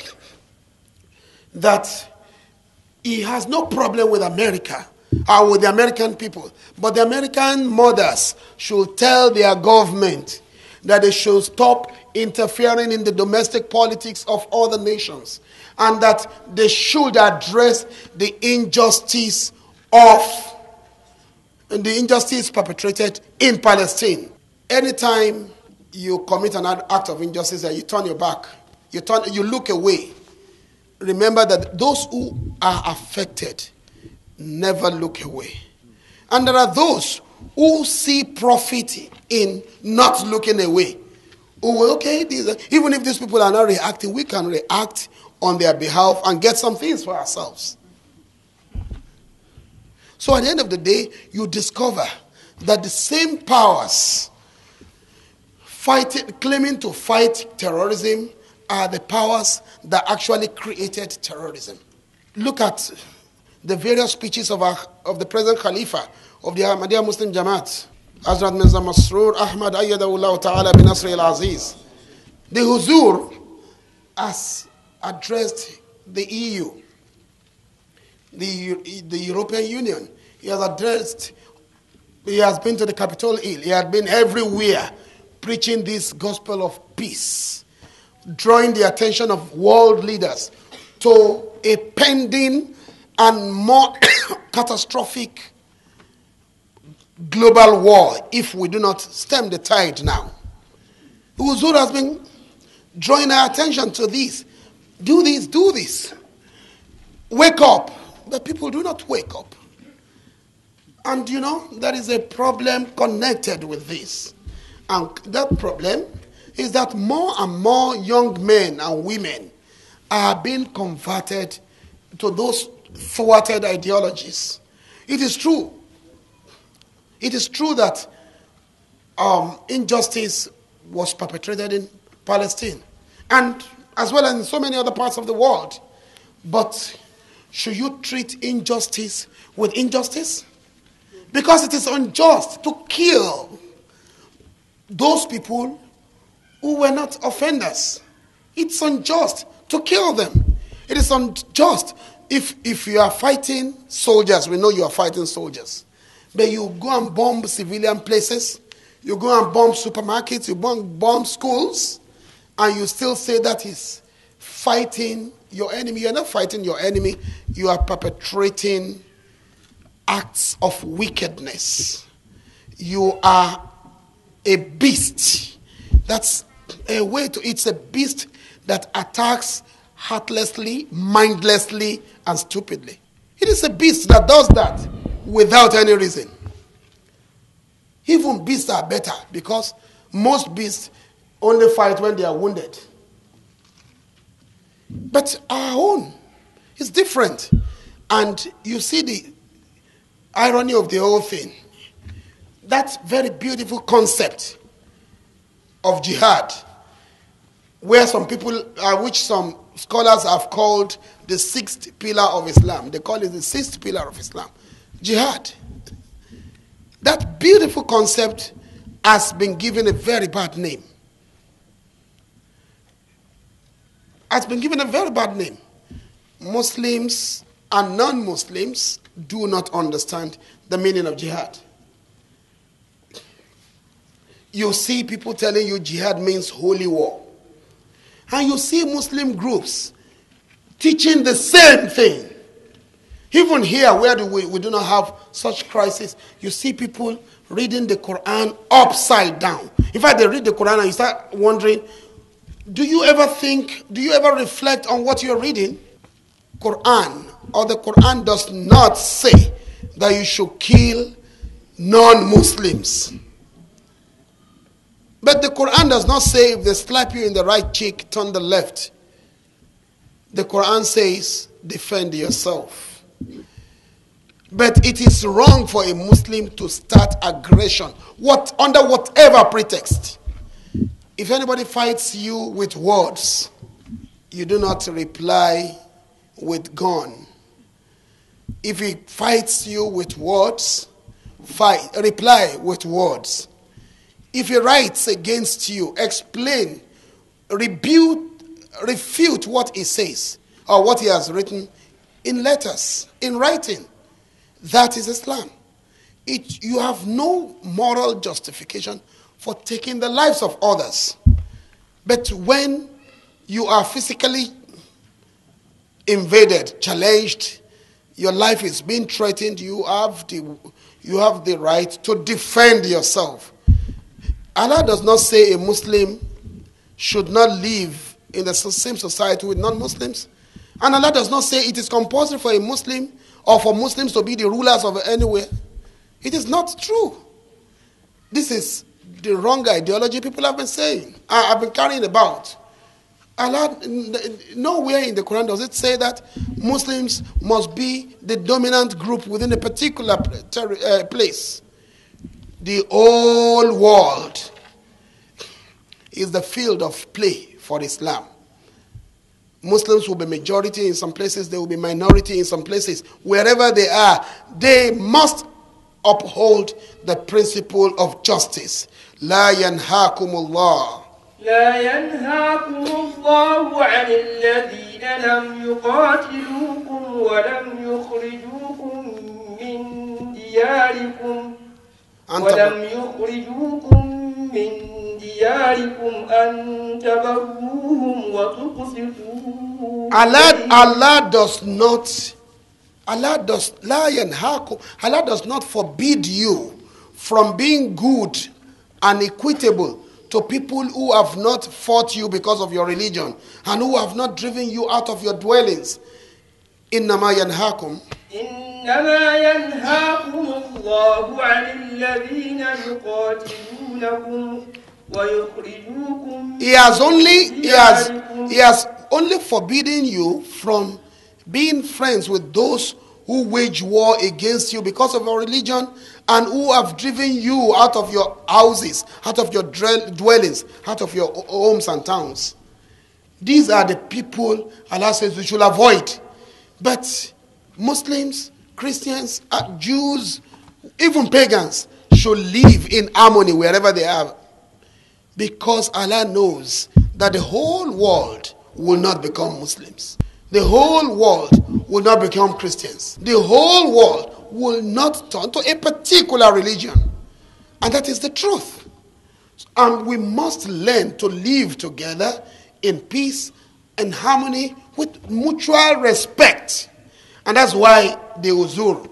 that he has no problem with America or with the American people, but the American mothers should tell their government that they should stop interfering in the domestic politics of other nations, and that they should address the injustice perpetrated in Palestine. Anytime you commit an act of injustice and you turn your back, you look away, remember that those who are affected never look away. And there are those who see profit in not looking away. Oh, okay, even if these people are not reacting, we can react on their behalf and get some things for ourselves. So at the end of the day, you discover that the same powers claiming to fight terrorism are the powers that actually created terrorism. Look at the various speeches of the present Khalifa of the Ahmadiyya Muslim Jamaat, Hazrat Mirza Masroor Ahmad Ayyadahullah Ta'ala bin Nasr al-Aziz. The Huzur has addressed the EU, the European Union. He has been to the Capitol Hill. He had been everywhere preaching this gospel of peace, drawing the attention of world leaders to a pending and more catastrophic global war if we do not stem the tide now. Huzur has been drawing our attention to this. Do this, do this. Wake up. But people do not wake up. And there is a problem connected with this. And that problem is that more and more young men and women are being converted to those thwarted ideologies. It is true. It is true that injustice was perpetrated in Palestine, and as well as in so many other parts of the world. But should you treat injustice with injustice? Because it is unjust to kill those people who were not offenders. It's unjust to kill them. It is unjust if you are fighting soldiers. We know you are fighting soldiers. But you go and bomb civilian places, you go and bomb supermarkets, you bomb schools, and you still say that is fighting your enemy. You're not fighting your enemy, you are perpetrating acts of wickedness. You are a beast. That's a way to, it's a beast that attacks heartlessly, mindlessly, and stupidly. It is a beast that does that without any reason. Even beasts are better because most beasts only fight when they are wounded. But our own is different. And you see the irony of the whole thing. That very beautiful concept of jihad, where some people, which some scholars have called the sixth pillar of Islam. They call it the sixth pillar of Islam. Jihad. That beautiful concept has been given a very bad name. Has been given a very bad name. Muslims and non-Muslims do not understand the meaning of jihad. You see people telling you jihad means holy war. And you see Muslim groups teaching the same thing. Even here, where we do not have such crisis, you see people reading the Quran upside down. In fact, they read the Quran and you start wondering, do you ever reflect on what you're reading? Quran, or the Quran does not say that you should kill non-Muslims. But the Quran does not say if they slap you in the right cheek, turn the left. The Quran says, defend yourself. But it is wrong for a Muslim to start aggression, under whatever pretext. If anybody fights you with words, you do not reply with gun. If he fights you with words, reply with words. If he writes against you, explain, refute what he says or what he has written in letters, in writing. That is Islam. You have no moral justification for taking the lives of others. But when you are physically invaded, challenged, your life is being threatened, you have the right to defend yourself. Allah does not say a Muslim should not live in the same society with non-Muslims. And Allah does not say it is compulsory for a Muslim or for Muslims to be the rulers of anywhere. It is not true. This is the wrong ideology people have been saying. I've been carrying about. Allah, nowhere in the Quran does it say that Muslims must be the dominant group within a particular place. The whole world is the field of play for Islam. Muslims will be majority in some places, they will be minority in some places. Wherever they are, they must uphold the principle of justice. لا ينهاكم الله لا ينهاكم الله عن الذين لم يقاتلوكم ولم يخرجوكم من دياركم أن تبروهم وتقسطوا. Allah does not forbid you from being good and equitable to people who have not fought you because of your religion and who have not driven you out of your dwellings. إنما ينهاكم الله عن الذين يقاتلونكم ويخرجوكم. He has only forbidden you from being friends with those who wage war against you because of your religion and who have driven you out of your houses, out of your dwellings, out of your homes and towns. These are the people Allah says we should avoid. But Muslims, Christians, Jews, even pagans should live in harmony wherever they are. Because Allah knows that the whole world will not become Muslims. The whole world will not become Christians. The whole world will not turn to a particular religion. And that is the truth. And we must learn to live together in peace and harmony with mutual respect. And that's why the uzur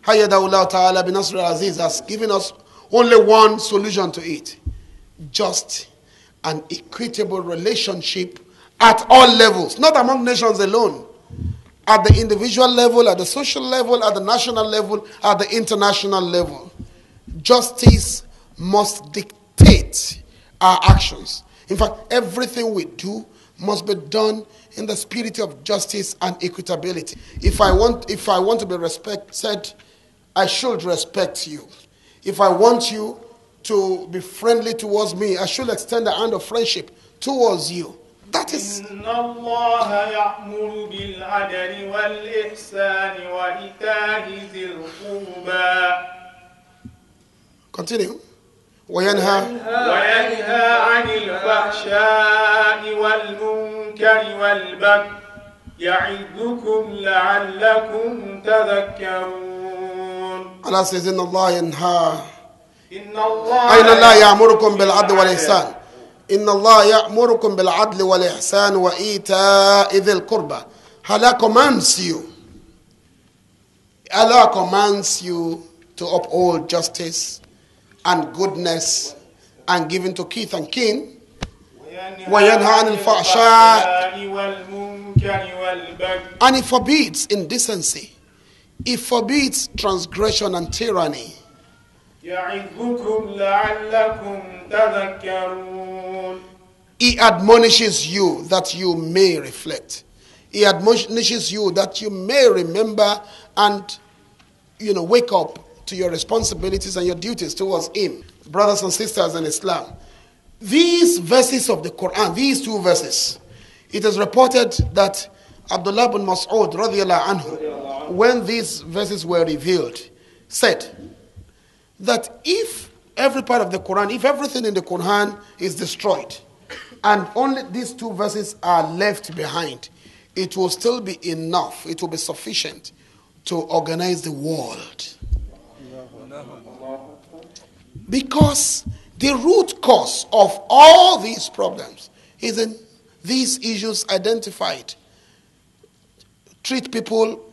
Hayyadahullah Ta'ala bin Nasr al-Aziz has given us only one solution to it. Just and equitable relationship at all levels, not among nations alone. At the individual level, at the social level, at the national level, at the international level. Justice must dictate our actions. In fact, everything we do must be done in the spirit of justice and equitability. If I want to be respected, I should respect you. If I want you to be friendly towards me, I should extend a hand of friendship towards you. That is. إن الله يأمر بالعدل والإحسان وإيتاء ذي القربى. Continue. وينهى عن الفحشاء والمنكر والبغي يعظكم لعلكم تذكرون. Allah says, إن الله ينهى إن الله أين الله يأمركم بالعدل والإحسان. إن الله يأمركم بالعدل والإحسان وإيتاء ذي القربى. Allah commands you to uphold justice and goodness and giving to kith and kin. وينهى عن الفحشاء. And it forbids indecency. It forbids transgression and tyranny. يعظكم لعلكم تذكرون. He admonishes you that you may reflect. He admonishes you that you may remember and, wake up to your responsibilities and your duties towards him. Brothers and sisters in Islam, these verses of the Quran, these two verses, it is reported that Abdullah bin Mas'ud radiyallahu anhu, when these verses were revealed, said that if every part of the Quran, if everything in the Quran is destroyed, and only these two verses are left behind, it will still be enough, it will be sufficient to organize the world. Because the root cause of all these problems is in these issues identified. Treat people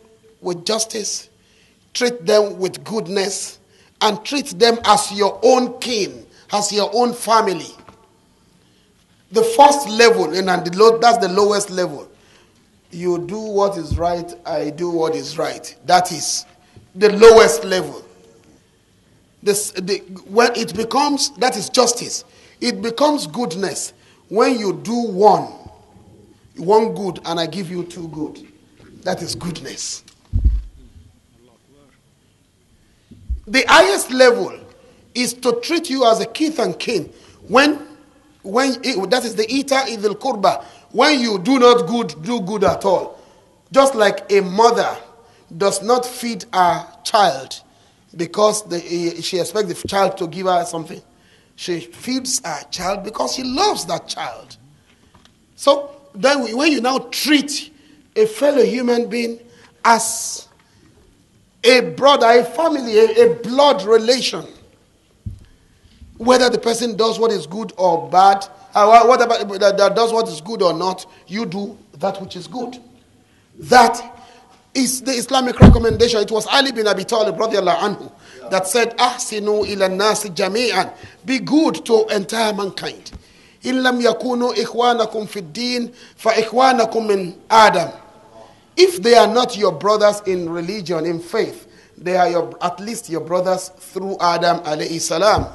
with justice, treat them with goodness, and treat them as your own kin, as your own family. The first level, and that's the lowest level. You do what is right, I do what is right. That is the lowest level. When it becomes, that is justice. It becomes goodness when you do one good and I give you two good. That is goodness. The highest level is to treat you as a kith and kin. When that is the ita idil kurba. When you do not do good at all. Just like a mother does not feed her child because she expects the child to give her something. She feeds her child because she loves that child. So then when you now treat a fellow human being as a brother, a family, a blood relation, whether the person does what is good or bad, whatever that does what is good or not, you do that which is good. That is the Islamic recommendation. It was Ali bin Abi Talib radiyallahu anhu that said, "Ahsinu ila nasi jami'an." Be good to entire mankind. In lam yakunu ikhwanakum fid din fa ikhwanakum min Adam. If they are not your brothers in religion, in faith, they are at least your brothers through Adam alayhi salam.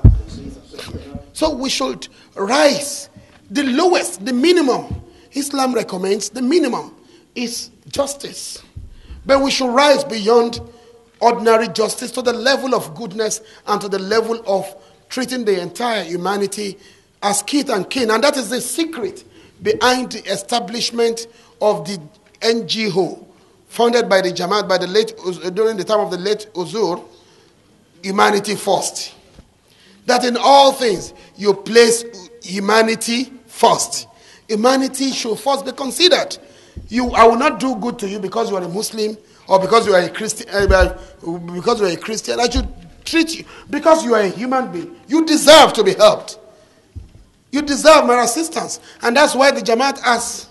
So we should rise. The lowest, the minimum, Islam recommends the minimum is justice. But we should rise beyond ordinary justice to the level of goodness and to the level of treating the entire humanity as kith and kin. And that is the secret behind the establishment of the NGO founded by the Jamaat during the time of the late Uzur, Humanity First. That in all things you place humanity first. Humanity should first be considered. I will not do good to you because you are a Muslim or because you are a Christian. Because you are a Christian, I should treat you because you are a human being. You deserve to be helped. You deserve my assistance, and that's why the Jamaat has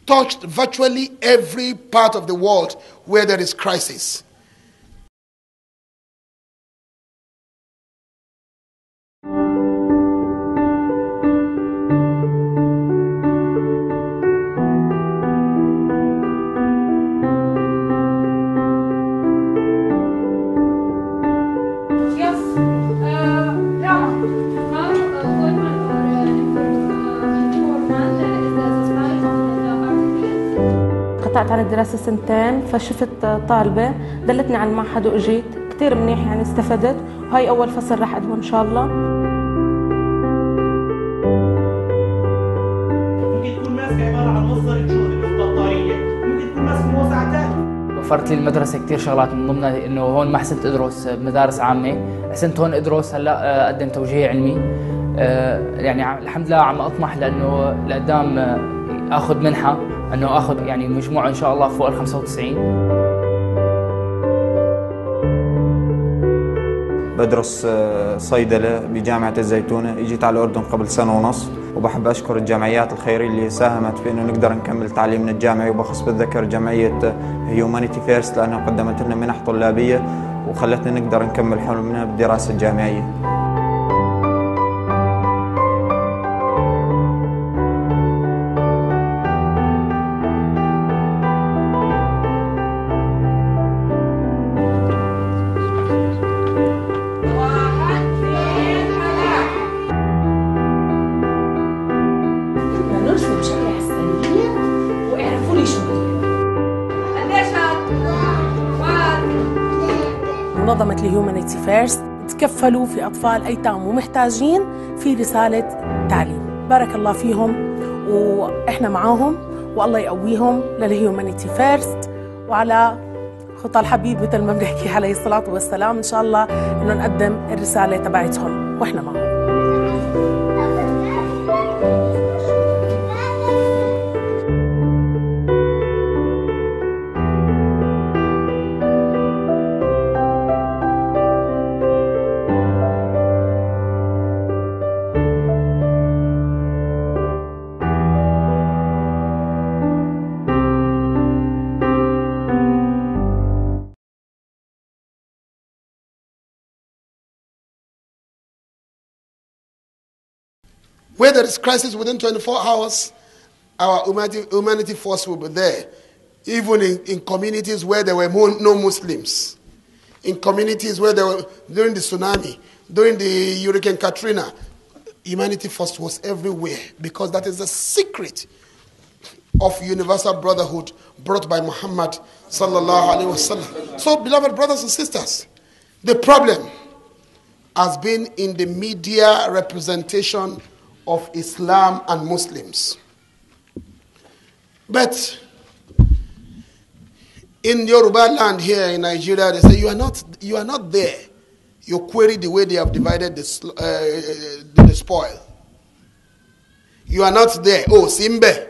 touched virtually every part of the world where there is crisis. عن الدراسة سنتين، فشفت طالبة دلتني على المعهد وإجيت كتير منيح، يعني استفدت، وهي أول فصل راح أدوه إن شاء الله. ممكن تكون ماسكة عبارة عن مصدر الجهد البطارية، ممكن تكون ماسكة موسعة تانية. وفرت لي المدرسة كتير شغلات، من ضمنها إنه هون ما حسنت أدرس بمدارس عامة، حسنت هون أدرس. هلا أقدم توجيه علمي، يعني الحمد لله عم أطمح لأنه لقدام أخذ منحة، أنه أخذ يعني مجموعة إن شاء الله فوق ال 95. بدرس صيدلة بجامعة الزيتونة، اجيت على الأردن قبل سنة ونص، وبحب أشكر الجمعيات الخيرية اللي ساهمت في إنه نقدر نكمل تعليمنا الجامعي، وبخص بالذكر جمعية هيومانيتي فيرست لأنها قدمت لنا منح طلابية وخلتنا نقدر نكمل حلمنا بالدراسة الجامعية. منظمة الهيومانيتي فيرست تكفلوا في أطفال أيتام ومحتاجين في رسالة تعليم. بارك الله فيهم وإحنا معاهم، والله يقويهم للهيومانيتي فيرست وعلى خطى الحبيب مثل ما بنحكي عليه الصلاة والسلام. إن شاء الله إنه نقدم الرسالة تبعتهم وإحنا معهم. Where there is crisis within 24 hours, our humanity force will be there. Even in communities where there were no Muslims. In communities where there were, during the tsunami, during the Hurricane Katrina, humanity force was everywhere because that is the secret of universal brotherhood brought by Muhammad sallallahu alaihi wasallam. So, beloved brothers and sisters, the problem has been in the media representation of Islam and Muslims. But in Yoruba land here in Nigeria, they say you are not there. You query the way they have divided the spoil. You are not there. Oh, Simbe.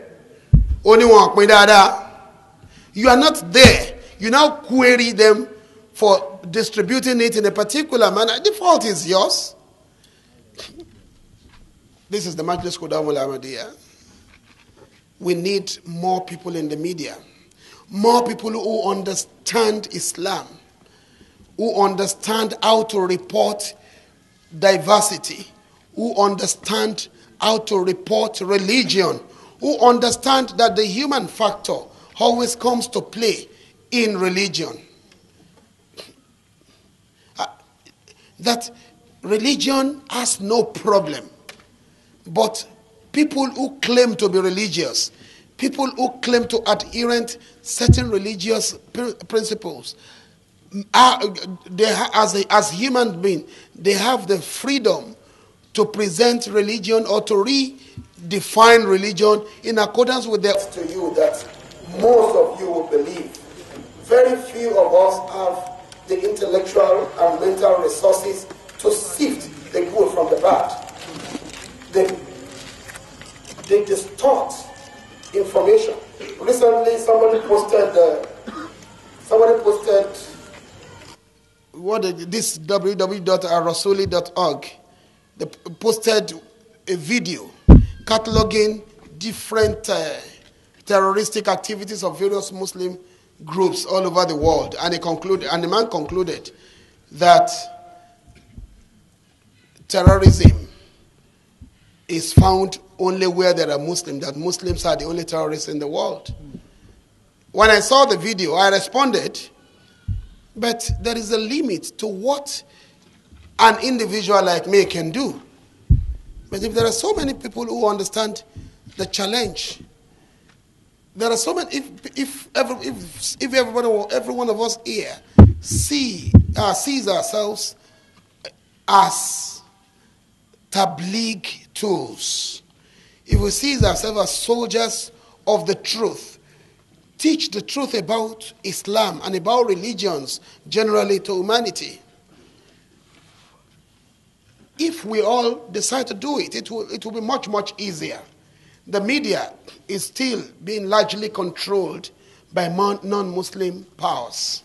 Only one dada. You are not there. You now query them for distributing it in a particular manner. The fault is yours. This is the Majlis Qudamul Ahmadiyya. We need more people in the media. More people who understand Islam. Who understand how to report diversity. Who understand how to report religion. Who understand that the human factor always comes to play in religion. That religion has no problem. But people who claim to be religious, people who claim to adhere to certain religious principles, as human beings, they have the freedom to present religion or to redefine religion in accordance with their... To you that most of you will believe. Very few of us have the intellectual and mental resources to sift the good from the bad. They distort information. Recently, somebody posted this www.arasuli.org. They posted a video cataloging different terroristic activities of various Muslim groups all over the world, and the man concluded that terrorism is found only where there are Muslims, that Muslims are the only terrorists in the world. When I saw the video, I responded, but there is a limit to what an individual like me can do. But if there are so many people who understand the challenge There are so many. If everybody, every one of us here sees ourselves as tabligh tools, if we see ourselves as soldiers of the truth, teach the truth about Islam and about religions generally to humanity. If we all decide to do it, it will be much, much easier. The media is still being largely controlled by non-Muslim powers,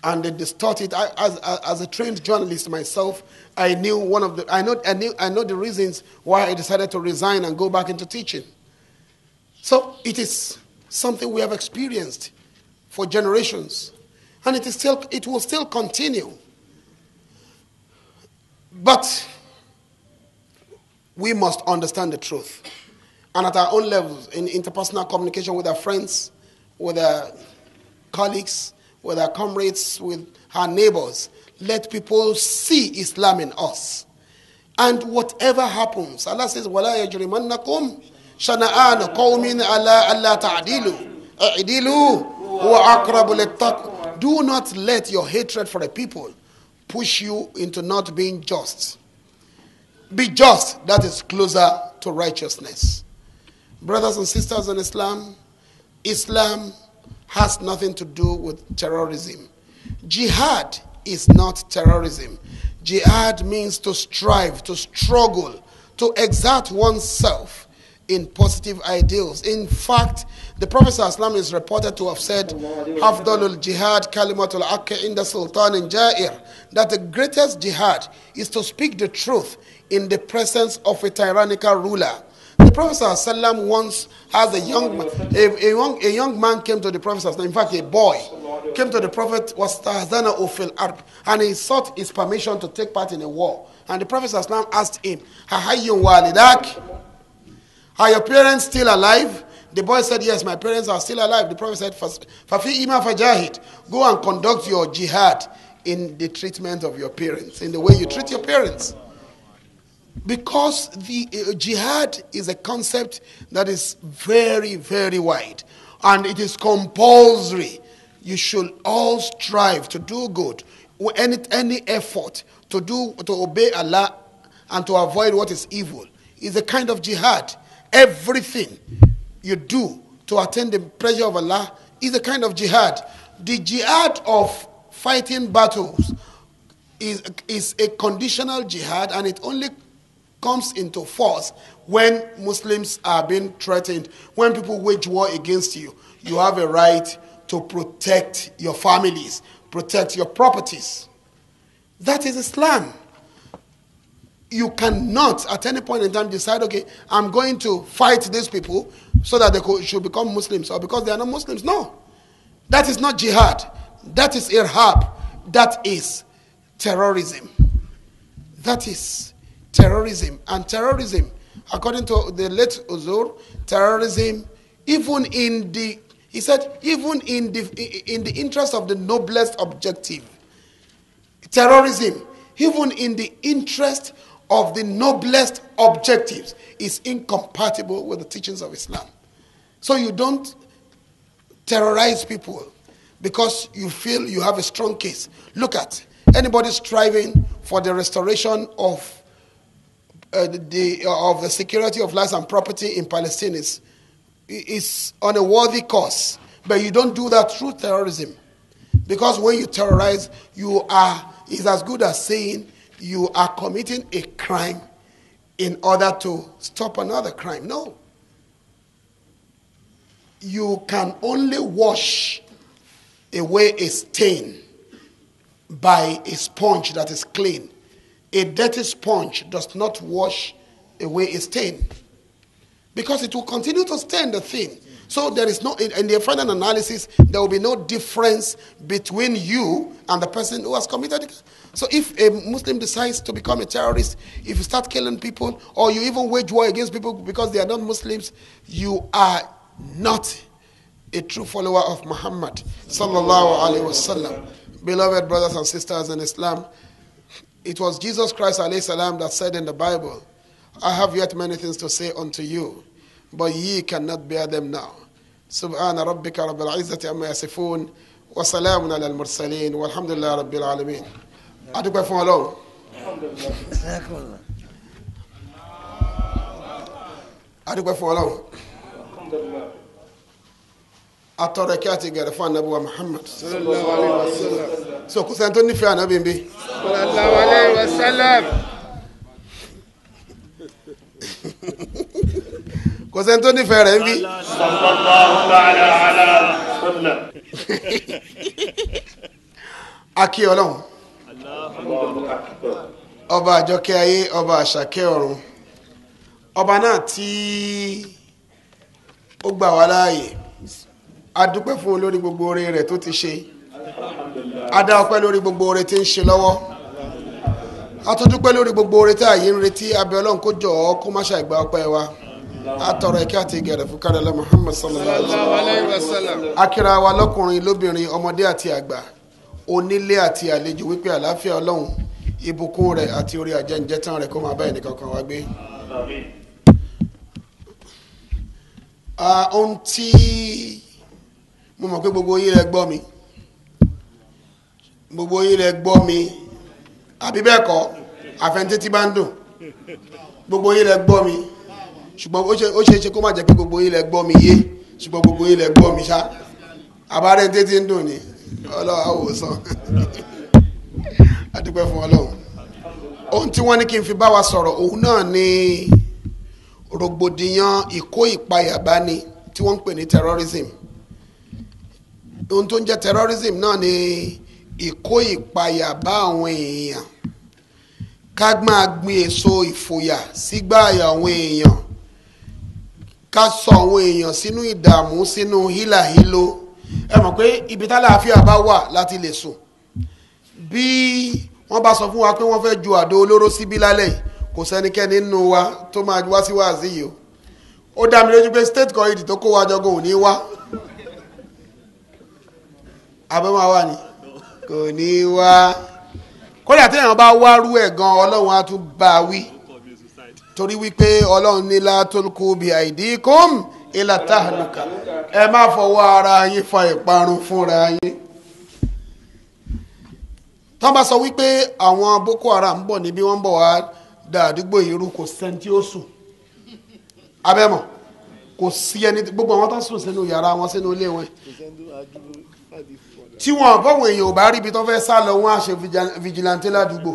and they distort it. As a trained journalist myself, I know the reasons why I decided to resign and go back into teaching. So it is something we have experienced for generations, and it will still continue. But we must understand the truth. And at our own levels, in interpersonal communication with our friends, with our colleagues, with our comrades, with our neighbors, let people see Islam in us. And whatever happens, Allah says, وَلَا يَجْرِمَنَّكُمْ شَنَآنُ قَوْمٍ عَلَىٰ أَلَّا تَعْدِلُوا اعْدِلُوا هُوَ أَقْرَبُ لِلتَّقْوَىٰ. Do not let your hatred for a people push you into not being just. Be just, that is closer to righteousness. Brothers and sisters in Islam, Islam has nothing to do with terrorism. Jihad is not terrorism. Jihad means to strive, to struggle, to exert oneself in positive ideals. In fact, the Prophet ﷺ is reported to have said, Afdalul jihad kalimatul haqq inda sultanin jair, that the greatest jihad is to speak the truth in the presence of a tyrannical ruler. The Prophet ﷺ once, as a young man came to the Prophet ﷺ, in fact a boy came to the Prophet, was tahzana fil arb, and he sought his permission to take part in a war. And the Prophet ﷺ asked him, Hahayyun walidak? Are your parents still alive? The boy said, yes, my parents are still alive. The Prophet said, Fafi ima fajahid, go and conduct your jihad in the treatment of your parents, in the way you treat your parents. Because the jihad is a concept that is very, very wide, and it is compulsory. You should all strive to do good. Any effort to obey Allah and to avoid what is evil is a kind of jihad. Everything you do to attain the pleasure of Allah is a kind of jihad. The jihad of fighting battles is a conditional jihad, and it only comes into force when Muslims are being threatened. When people wage war against you, you have a right to protect your families, protect your properties. That is Islam. You cannot at any point in time decide, okay, I'm going to fight these people so that they should become Muslims, or because they are not Muslims. No. That is not jihad. That is irhab. That is terrorism. That is terrorism. And terrorism, according to the late Uzur, terrorism, even in the interest of the noblest objective, terrorism, even in the interest of the noblest objectives, is incompatible with the teachings of Islam. So you don't terrorize people because you feel you have a strong case. Look at anybody striving for the restoration of the security of lives and property in Palestine is on a worthy cause, but you don't do that through terrorism, because when you terrorize, is as good as saying you are committing a crime in order to stop another crime. No. You can only wash away a stain by a sponge that is clean. A dirty sponge does not wash away a stain, because it will continue to stain the thing. So there is no, in the final analysis, there will be no difference between you and the person who has committed it. So if a Muslim decides to become a terrorist, if you start killing people, or you even wage war against people because they are not Muslims, you are not a true follower of Muhammad sallallahu alaihi wasallam. Beloved brothers and sisters in Islam, it was Jesus Christ alayhi salam that said in the Bible, I have yet many things to say unto you, but ye cannot bear them now. subhana rabbika rabbil izzati amma yasifun wa salamun ala al-mursalin walhamdulillahi rabbil alamin. adúpẹ́ fún Ọlọ́run. adúpẹ́ fún Ọlọ́run. atọrọ kí a ti gẹrẹ fún anabi wa Muhammad sallallahu alaihi wasallam. so kò sẹ́ni tó nífẹ̀ẹ́ anabi bí. sallallahu alaihi wasallam. kò sẹ́ni tó nífẹ̀ẹ́ rẹ̀ bí. sallallahu alaihi wasallam. akí Ọlọ́run. ọba àjọkẹ́ ayé, ọba àṣàkẹ́ ọ̀run, ọba náà tí ó gbà wá láàyè. a dúpẹ́ fún lórí gbogbo oore rẹ̀ tó ti ṣe. a dá ọpẹ́ lórí gbogbo oore tí ń ṣe lọ́wọ́. a tún dúpẹ́ lórí gbogbo oore tí ààyè ń retí. abẹ́ Ọlọ́run kó jọ̀ọ́ kó má ṣàìgbà ọpẹ́ wa. a tọrọ ìkẹ́ àti ìgẹ̀rẹ̀ fún kárẹ́lá Muhammad sallallahu alaihi wasallam. akíra wa lọ́kùnrin lóbìnrin, ọmọdé àti àgbà, onílé àti àlejò wípé àlàáfíà Ọlọ́run, ìbùkún rẹ̀ àti orí àjẹǹjẹtàn rẹ̀ kó máa bá ẹnìkankan wa gbé. ohun tí mo mọ̀ pé gbogbo yín lẹ gbọ́ mi, gbogbo yín lẹ gbọ́ mi, àbí bẹ́ẹ̀ kọ́ àfẹnitẹ́ tí bá ń dùn, gbogbo yín lẹ gbọ́ mi, ṣùgbọ́n ó ṣe é ṣe kó má jẹ́ pé gbogbo yín lẹ gbọ́ mi yé, ṣùgbọ́n gbogbo yín lẹ gbọ́ mi ṣá. àbárẹ́ntẹ́ tí ń dùn ni Ọlọ́run àwòsàn. a dúpẹ́ fún Ọlọ́run. ohun tí wọ́n ní kí n fi bá wa sọ̀rọ̀ òun náà ni rògbòdìyàn ìkó ìpayà bá ní tí wọ́n ń pè ní terrorism. ohun tó ń jẹ́ terrorism náà ni ìkó ìpayà bá àwọn èèyàn, ká máa gbin èso ìfòyà sígbà àyà àwọn èèyàn, ká sọ àwọn èèyàn sínú ìdààmú, sínú hílàhílo. ẹ mọ̀ pé ibi tálàáfíà bá wà láti lè sùn. bí wọ́n bá sọ fún wa pé wọ́n fẹ́ ju àdó olóró síbí lálẹ́ yìí, kò sẹ́nikẹ́ni nínú wa tó máa wá sí wáàsí yìí o. ó dá mi lójú pé state committee tó kó wa jọgún ò ní wá. abẹ́ máa wà ní kò ní wá. kódà téèyàn bá wárú ẹ̀ gan Ọlọ́run á tún bá a wí. torí wípé Ọlọ́run ní la tulqu bi aidikum ila tahluka. ẹ má fọwọ́ ara yín fa ìparun fúnra yín. tọ́ bá sọ wípé àwọn Boko Haram ń bọ̀ níbí, wọ́n ń bọ̀ wá da àdúgbò irú, kò sẹ́ni tí ó sùn. abẹ́mọ̀ kò sí ẹni, gbogbo àwọn tó sùn sínú yàrá wọn, sínú ilé wọn. tí wọn bọ́wọ̀n èèyàn ò bá rí ibi tó fẹ́ sá lọ, wọ́n á ṣe vigilante ládùúgbò,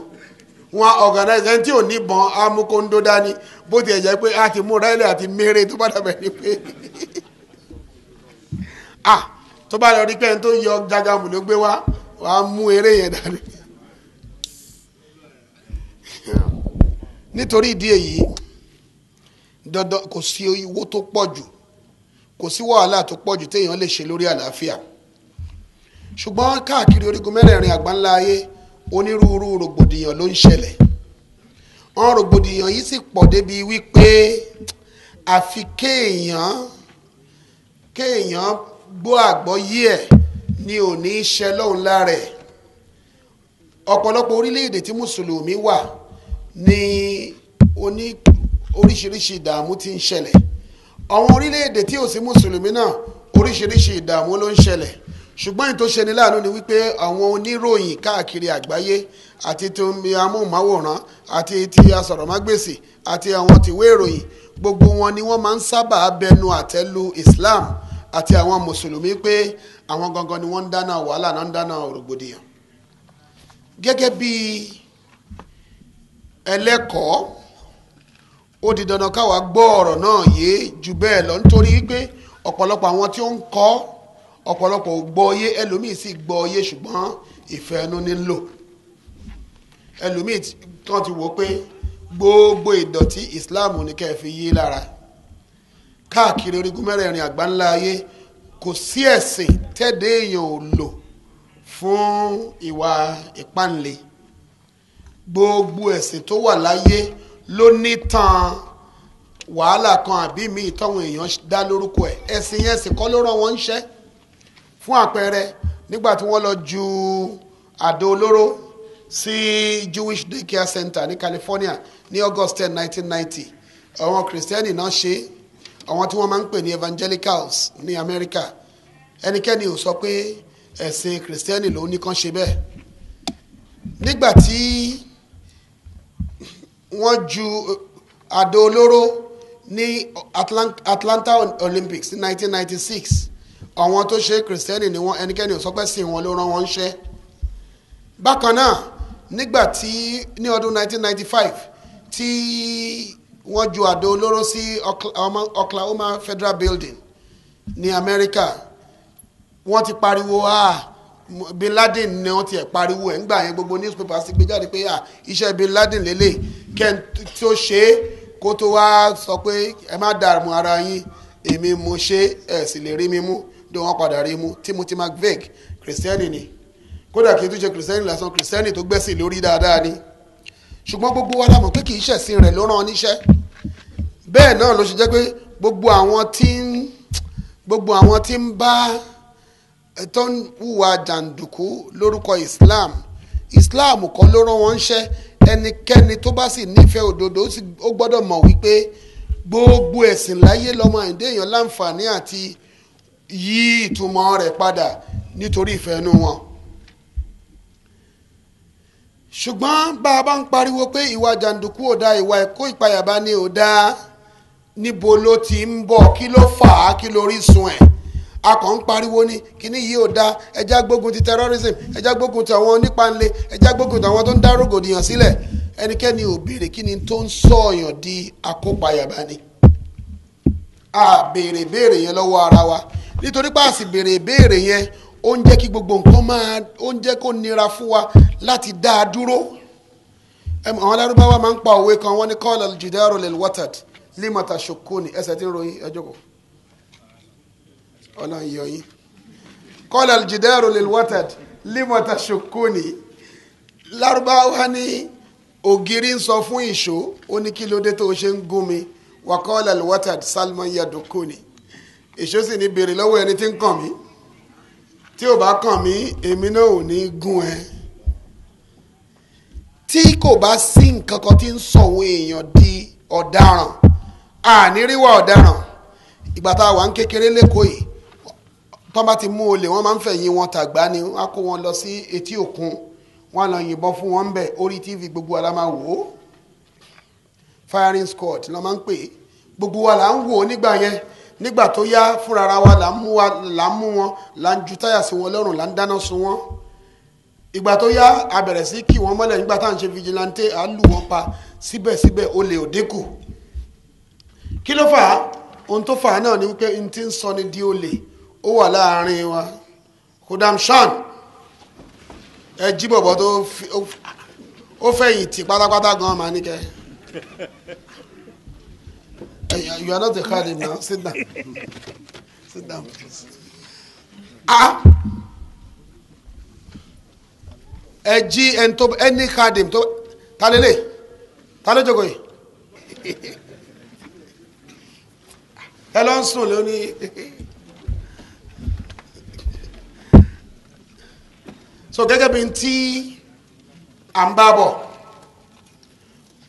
wọ́n á organize ẹni tí ò ní bọn amúkóńdó dání, bó ti ẹ̀ jẹ́ pé a ti mú rẹ́lẹ̀ àti mẹ́rẹ̀ tó bá dàbẹ̀ ní pé tó bá lọ rí pé ẹni tó yọ jágàmù ló gbé wá, wàá mú eré yẹn dání. nítorí ìdí èyí, dandan kò sí owó tó pọ̀ jù, kò sí wàhálà tó pọ̀ jù téèyàn lè ṣe lórí àlàáfíà. ṣùgbọ́n káàkiri orígun mẹ́rẹ̀ẹ̀rin àgbáńlá ayé onírúurú rògbòdìyàn ló ń ṣẹlẹ̀. àwọn rògbòdìyàn yìí sì pọ̀ débi wípé àfi kéèyàn gbọ́ àgbọ́yé ẹ̀ ni ò ní í ṣe lọ́hùn lára ẹ̀. ọ̀pọ̀lọpọ̀ orílẹ̀-èdè tí mùsùlùmí wà ní oríṣiríṣi ìdààmú tí ń ṣẹlẹ̀. àwọn orílẹ̀-èdè tí ò sí mùsùlùmí náà oríṣiríṣi ìdààmú ló ń ṣẹlẹ̀. ṣùgbọ́n èyí tó ṣe ní láàánú ni wípé àwọn oníròyìn káàkiri àgbáyé àti ti amóhùnmáwòrán àti ti asọ̀rọ̀mágbèsì àti àwọn tìwé ìròyìn, gbogbo wọn ni wọ́n máa ń sábà bẹnu àtẹ́lu Islam àti àwọn mùsùlùmí pé àwọn gangan ni wọ́n ń dáná wàhálà náà, ń dáná rògbòdìyàn. gẹ́gẹ́ bí ẹlẹ́kọ̀ọ́, ó di dandan káwa gbọ́ ọ̀rọ̀ náà yé jù bẹ́ẹ̀ lọ, nítorí wípé ọ̀pọ̀lọpọ̀ àwọn tí ó ń kọ́, ọ̀pọ̀lọpọ̀ ò gbọ́ yé, ẹlòmíì sì gbọ́ yé ṣùgbọ́n ìfẹ́ ẹnu ní lò. ẹlòmíì kan ti wò pé gbogbo ìdọ̀tí Islam ní kẹ́ fi yí lára. káàkiri orígun mẹ́rẹ̀ẹ̀rin àgbáńlá ayé kò sí ẹ̀sìn tẹ́dẹ̀ èèyàn ò lò fún ìwà ìpáǹle. gbogbo ẹ̀sìn tó wà láyé ló ní tàn wàhálà kan àbí míì tọ́wọn èèyàn dá lórúkọ ẹ̀. ẹ̀sìn yẹn sì kọ́ ló rán wọn ń ṣẹ́. fún àpẹẹrẹ, nígbà tí wọ́n lọ ju àdó olóró sí Jewish Daycare Center ní California ní August 10, 1990, àwọn kìrìsìtẹ́nì náà ṣe, àwọn tí wọ́n máa ń pè ní evangelicals ní Amẹ́ríkà ẹnikẹ́ni ò sọ pé ẹ̀sìn kìrìsìtẹ́nì ló ní kàn ṣe bẹ́ẹ̀. Nígbà tí wọ́n ju àdó olóró ní Atlanta Olympics ní 1996 àwọn tó ṣe kìrìsìtẹ́nì ni wọ́n, ẹnikẹ́ni ò sọ pé sìn wọn ló rán wọn ṣẹ́. Bákan náà nígbà tí ní ọdún 1995 tí wọ́n ju àdó olóró sí Oklahoma Federal Building ní Amẹ́ríkà wọ́n ti pariwo Bin Laden ni wọ́n ti ẹ̀ pariwo ẹ̀ ńgbà yẹn gbogbo newspapers ti gbé jáde pé iṣẹ́ Bin Laden lélẹ̀ kẹ́ń tó ṣe é kó tó wá sọ pé ẹ má dààmú ara yín èmi mo ṣe ẹ̀ sì lè rí mi mú dé wọ́n padà rí mú. Timothy McVeigh kìrìsìtẹ́nì ni, kódà kì í tún ṣe kìrìsìtẹ́nì lásán, kìrìsìtẹ́nì tó gbẹ́sìn lórí dáadáa ni, ṣùgbọ́n gbogbo wa la mọ̀ pé kì í ṣẹ̀sìn rẹ̀ ló rán ọ níṣẹ́. Bẹ́ẹ̀ náà ló ṣe jẹ́ pé gbogbo àwọn tí ń bá tó ń hùwà jàǹdùkú lórúkọ Islam kọ́ ló rán wọn ṣẹ́. Ẹnikẹ́ni tó bá sì nífẹ̀ẹ́ òdodo ó gbọ́dọ̀ mọ̀ wípé gbogbo ẹ̀sìn láyé lọ́mọ àìdé èèyàn láǹfààní àti yí ìtumọ̀ rẹ̀ padà nítorí ìfẹ́ inú wọn. Ṣùgbọ́n bá a bá ń pariwo pé ìwà jàǹdùkú ò dáa, ìwà ẹ̀kọ́ ìpayàbá ni ò dáa, níbo ló ti ń bọ̀, kí ló fà á, kí lórí sun ẹ̀? A kàn ń pariwo ní kíní yìí ò dáa, ẹjá gbógun ti terrorism, ẹjá gbógun ti àwọn onípanle, ẹjá gbógun ti àwọn tó ń dá rògbòdìyàn sílẹ̀. Ẹnikẹ́ni ò béèrè kí ni tó ń sọ̀yàn di akópayàbá ni. A béèrè béèrè yẹn lọ́wọ́ ara wa, nítorí pé a sì béèrè béèrè yẹn ó ń jẹ́ kí gbogbo nǹkan ó ń jẹ́ kó nira fún wa láti dá a dúró. Àwọn Lárúbáwá máa ń pa òwe kan, wọ́n ní qala al-jidaru lil-watad lima tashukkuni. Ẹsẹ̀ tí ń ròyìn ẹjọ́ kò ọ̀nà ìyọ̀yìn. Qala al-jidaru lil-watad lima tashukkuni. Lárúbáwá ní ògiri ń sọ fún ìṣó, ó ní kí ló dé tó ṣe ń gún mi. Wa qala al-watad salman yadukuni. Ìṣó sì ní béèrè lọ́wọ́ ẹni tí ń kàn mí, tí ò bá kàn mí èmi náà ò ní gún ẹ. Tí kò bá sí nǹkan kan tí ń sọ àwọn èèyàn di ọ̀daràn, àníríwá ọ̀daràn. Ìgbà tá a wà ń kékeré lẹ́kọ̀ọ́ yìí, tó bá ti mú olè wọ́n máa ń fẹ̀yìn wọn tàgbá ni, wọ́n á kó wọn lọ sí etí òkun, wọ́n á lọ yìnbọn fún wọn bẹ̀, orí TV gbogbo wa la máa wò ó. Firing squad ló máa ń pè é, gbogbo wa là ń wò ó nígbà yẹn. Nígbà tó yá fúnra wa là ń mú wọn, là ń ju táyà sí wọn lọ́rùn, là ń dáná sun wọn. Ìgbà tó yá a bẹ̀rẹ̀ sí kí wọ́n mọ́lẹ̀, nígbà tá à ń ṣe vigilante à lù wọ́n pa, síbẹ̀síbẹ̀ olè ò dínkù. Kí ló fà á? Ohun tó fà á náà ni wípé n ti ń sọ ni di olè ó wà láàrin wa. Kudam Shan ẹ jí bọ̀bọ̀ tó ó fẹ̀yìn tì pátápátá gan-an máa ní kẹ́. You are not a khadim now. Sit down. Sit down, please. Ẹ jí ẹni khadim tó ta lélẹ̀, ta ló jókòó yìí. Ẹ lọ ń sùn lónìí. So gẹ́gẹ́ bí tí à ń bá bọ̀,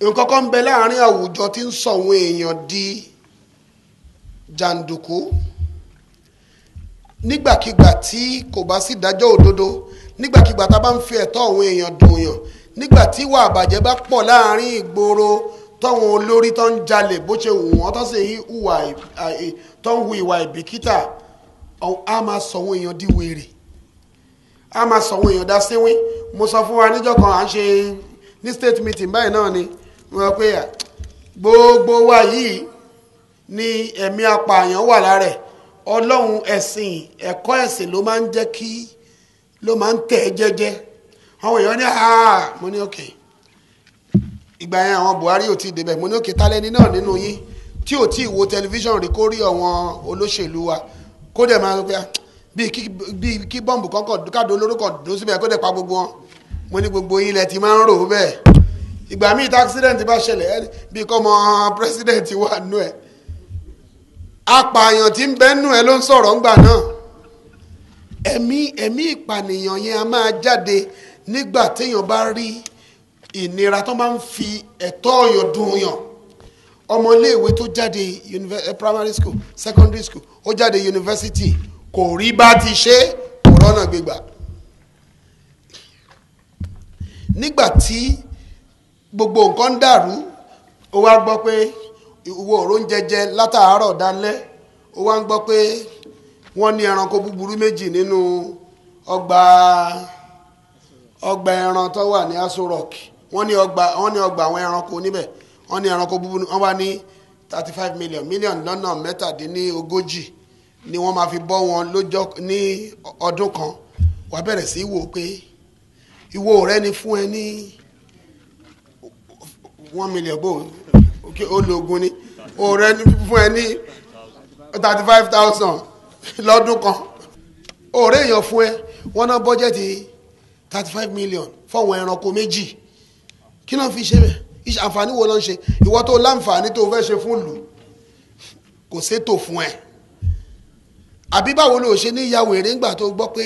nǹkan kan ń bẹ láàrin àwùjọ tí ń sọ àwọn èèyàn di jàǹdùkú. Nígbàkigbà tí kò bá sí ìdájọ́ òdodo, nígbàkigbà tá a bá ń fi ẹ̀tọ́ àwọn èèyàn dùn yàn, nígbà tí ìwà àbàjẹ́ bá pọ̀ láàrin ìgboro, táwọn olórí tó ń jalè bó ṣe wù wọ́n, tó ń hu ìwà ìbìkítà, a máa sọ àwọn èèyàn di wèrè, a máa sọ àwọn èèyàn dá síwín. Mo sọ fún wa níjọ́ kan à ń ṣe ní state meeting báyìí náà ni wọ́n pé gbogbo wa yìí ni ẹ̀mí apààyàn wà lára ẹ̀. Ọlọ́run ẹ̀sìn ẹ̀kọ́ ẹ̀sìn ló máa ń jẹ́ kí ló máa ń tẹ̀ jẹ́jẹ́. Àwọn èèyàn ní mo ní òkè. Ìgbà yẹn àwọn Buhari ò tí ì débẹ̀. Mo ní òkè tálẹ́ni náà nínú yín tí ò tí ì wo tẹlifíṣàn rí kó rí àwọn olóṣèlú wa kó dẹ̀ máa sọ pé bíi kí bọ́ǹbù kọ́kọ́ káàdó olórúkọ dùn síbẹ̀ kó dẹ̀ pa gbogbo wọn. Mo ní gbogbo yín lẹ ti máa ń rò ó bẹ́ẹ̀. Ìgbà míì tí accident bá ṣẹlẹ̀ bíi kọ́ mọ president wà nù ẹ̀, apààyàn tí ń bẹ́ nù ẹ̀ ló ń sọ̀rọ̀ ńgbà náà. Ẹ̀mí ìpànìyàn yẹn a máa jáde nígbà téèyàn bá rí ìnira tó máa ń fi ẹ̀tọ́ ọ̀yàn dùn yàn. ọmọléèwé tó jáde primary school secondary school ó jáde university kò rí bá ti ṣe kò rọ́nà gbégbà. nígbà tí gbogbo nǹkan ń dàrú ó wá gbọ́ pé ìwọ òró ń jẹjẹ látàárọ̀ dalẹ́ ó wá ń gbọ́ pé wọ́n ní ẹranko búburú méjì nínú ọgbà ẹran tó wà ní Aso Rock wọ́n ní ọgbà àwọn ẹranko níbẹ̀ wọ́n ní ẹranko búburú wọ́n wá ní 35 mílíọ̀nù lọ́nà mẹ́tàdínlógójì ni wọ́n máa fi bọ́ wọn lọ́jọ́ ní ọdún kan wà bẹ̀rẹ̀ sí wò pé ìwọ rẹ ni fún ẹ ní 1 million bó ológun ni ọ̀rẹ́ fún ẹ ní 35,000 lọ́dún kan ọ̀rẹ́ èèyàn fún ẹ wọ́n ná bọ́jẹ́tì 35 million fọ́wọ́n ẹranko méjì kí ló ń fi ṣe bẹ́ẹ̀ àǹfààní wo ló ń ṣe ìwọ tó láǹfààní tó fẹ́ ṣe fún ìlú kò sétò fún ẹ àbí báwo ló ṣe ní ìyàwó èrè ńgbà tó gbọ́ pé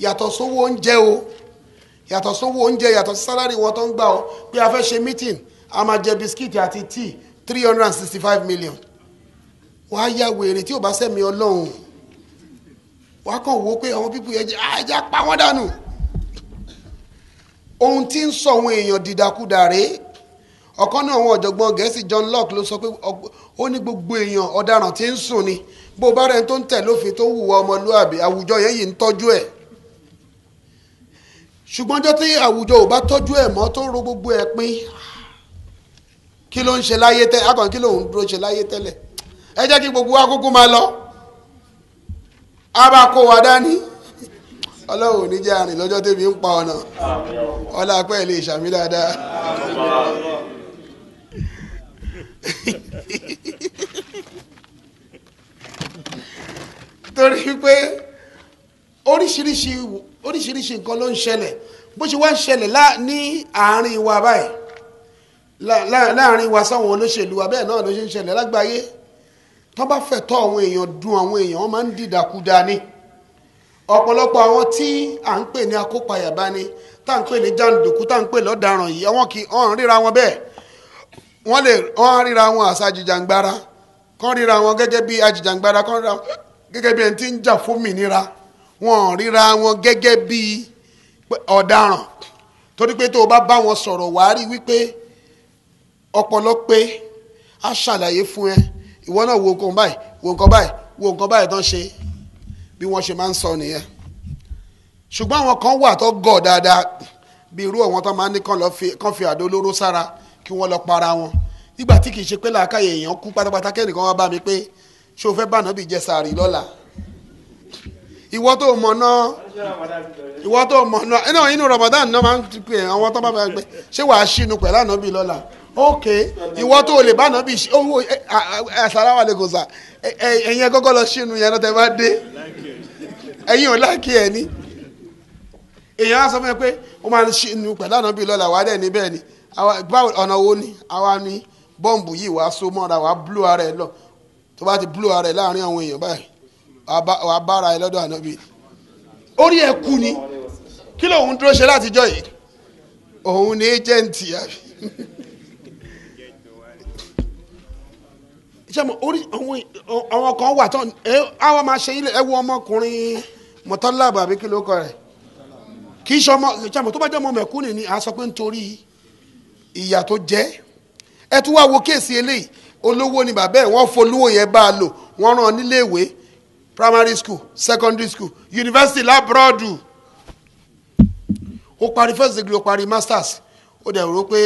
yàtọ̀ sówó oúnjẹ yàtọ̀ sí sálárì wọn tó ń gbà ọ pé a fẹ́ ṣe meeting a máa jẹ bisikíìtì àti tíì 365 million wàá yà wèrè tí ò bá sẹ́mi ọlọ́run wàá kàn wò pé àwọn pípù yẹn ẹja pa wọ́n dànù ohun tí ń sọ àwọn èèyàn dìdàkudà rèé ọ̀kan náà àwọn ọ̀jọ̀gbọ́n gẹ̀ẹ́sì John Locke ló sọ pé ó ní gbogbo èèyàn ọ̀daràn tí ń sùn ni bó bá rẹ̀ tó ń tẹ̀ lófin tó ń hùwà ọmọlúàbí àwùjọ yẹn yìí ń tọ́jú ẹ̀ ṣùgbọ́n jọ́ tí àwùjọ ò bá tọ́jú ẹ̀ mọ́ tó ń ro gbogbo ẹ̀ pín kí ló ń ṣe láyé tẹ́lẹ̀ akọ̀n kí ló ń dúró ṣe láyé tẹ́lẹ̀ ẹ jẹ́ kí gbogbo wa kúkú máa lọ a bá kó wa dání ọlọ́run ní jẹ́ àrìn lọ́jọ́ tẹ́bi ń pa ọ̀nà ọlá pẹ́ lè ṣàmì dáadáa torí pé oríṣiríṣi nǹkan ló ń ṣẹlẹ̀ bó ṣe wá ń ṣẹlẹ̀ ní àárín wa báyìí láàrin wa sáwọn olóṣèlú wa bẹ́ẹ̀ náà ló ṣe ń ṣẹlẹ̀ lágbàáyé tó bá fẹ́ tọ́ àwọn èèyàn dùn àwọn èèyàn wọ́n máa ń dìdàkudà ni ọ̀pọ̀lọpọ̀ àwọn tí à ń pè ní akópayàbá ni tá à ń pè ní jàǹdùkú tá à ń pè lọ́daràn yìí àwọn kì í ríra wọn bẹ́ẹ̀ wọ́n ríra wọn àṣà àjìjàǹgbara kán ríra wọn gẹ́gẹ́ bí àjìjàǹgbara kán ríra wọn gẹ́gẹ́ bí ẹni tí ń jà fómìnira wọ́n ríra wọn gẹ́gẹ́ bí ọ̀daràn torí pé tó o bá bá wọn sọ̀rọ̀ wàá rí wípé ọpọlọ pé a ṣàlàyé fún ẹ ìwọ náà wo nǹkan báyìí wo nǹkan báyìí tán ṣe bí wọ́n ṣe máa ń sọ nìyẹn ṣùgbọ́n àwọn kan wà tó gọ̀ dáadáa bí irú àwọn tó máa ń ní kán fi àdó olóró sára kí wọ́n lọ para wọn nígbà tí kì í ṣe pé làákàyè èèyàn kú pátápátá kẹ́nìkan wá bá mi pé ṣé o fẹ́ bá nàbì jẹ sàárì lọ́la ìwọ tó mọ̀ náà inú Ramadan náà máa ń pè àwọn tó bá bá gbé ṣé wàá ṣínú pẹ̀lú ànábì lọ́la ok ìwọ tó lè bá nàbì owó assalamu alaikum sà ẹ̀yin ẹ̀ kọ́kọ́ lọ ṣínú yẹn náà tẹ́ bá dé ẹ̀yin ò láàkì ẹ̀ ní èèyàn á sọ fún mi pé ó máa ń ṣínú pẹ̀lú ànábì lọ́la wà á dẹ̀ níbẹ̀ ni ọ̀nà wo ni àwa ni bọ́ǹbù yìí wàá so mọ́ra wàá blú ara ẹ̀ lọ tó bá ti blú ara ẹ̀ láàrin àwọn èèyàn báyìí wàá bára ẹ̀ lọ́dọ̀ ànábì orí ẹ̀ kú ni kí lóun dúró ṣe látijọ́ yìí òun ni ẹ́jẹ̀ǹtì àbí ìṣẹ́mọ̀ orí àwọn kan wà tán àwọn máa ṣe ilé ẹwọ ọmọkùnrin mọ̀tọ́lábà àbí kí ló kọ rẹ̀ kì í ṣe ọmọ ìṣẹ́mọ̀ tó bá jẹ́ ọmọ mẹ̀kúnnì ni a sọ pé nítorí ìyà tó jẹ́ ẹ tún wá wo kéèsì eléyìí olówó ni bàbá ẹ̀ wọ́n folówó yẹn bá a lò wọ́n rán níléèwé primary school secondary school university lábúrọ́dù ó parí first degree ó parí masters ó dẹ̀ rò pé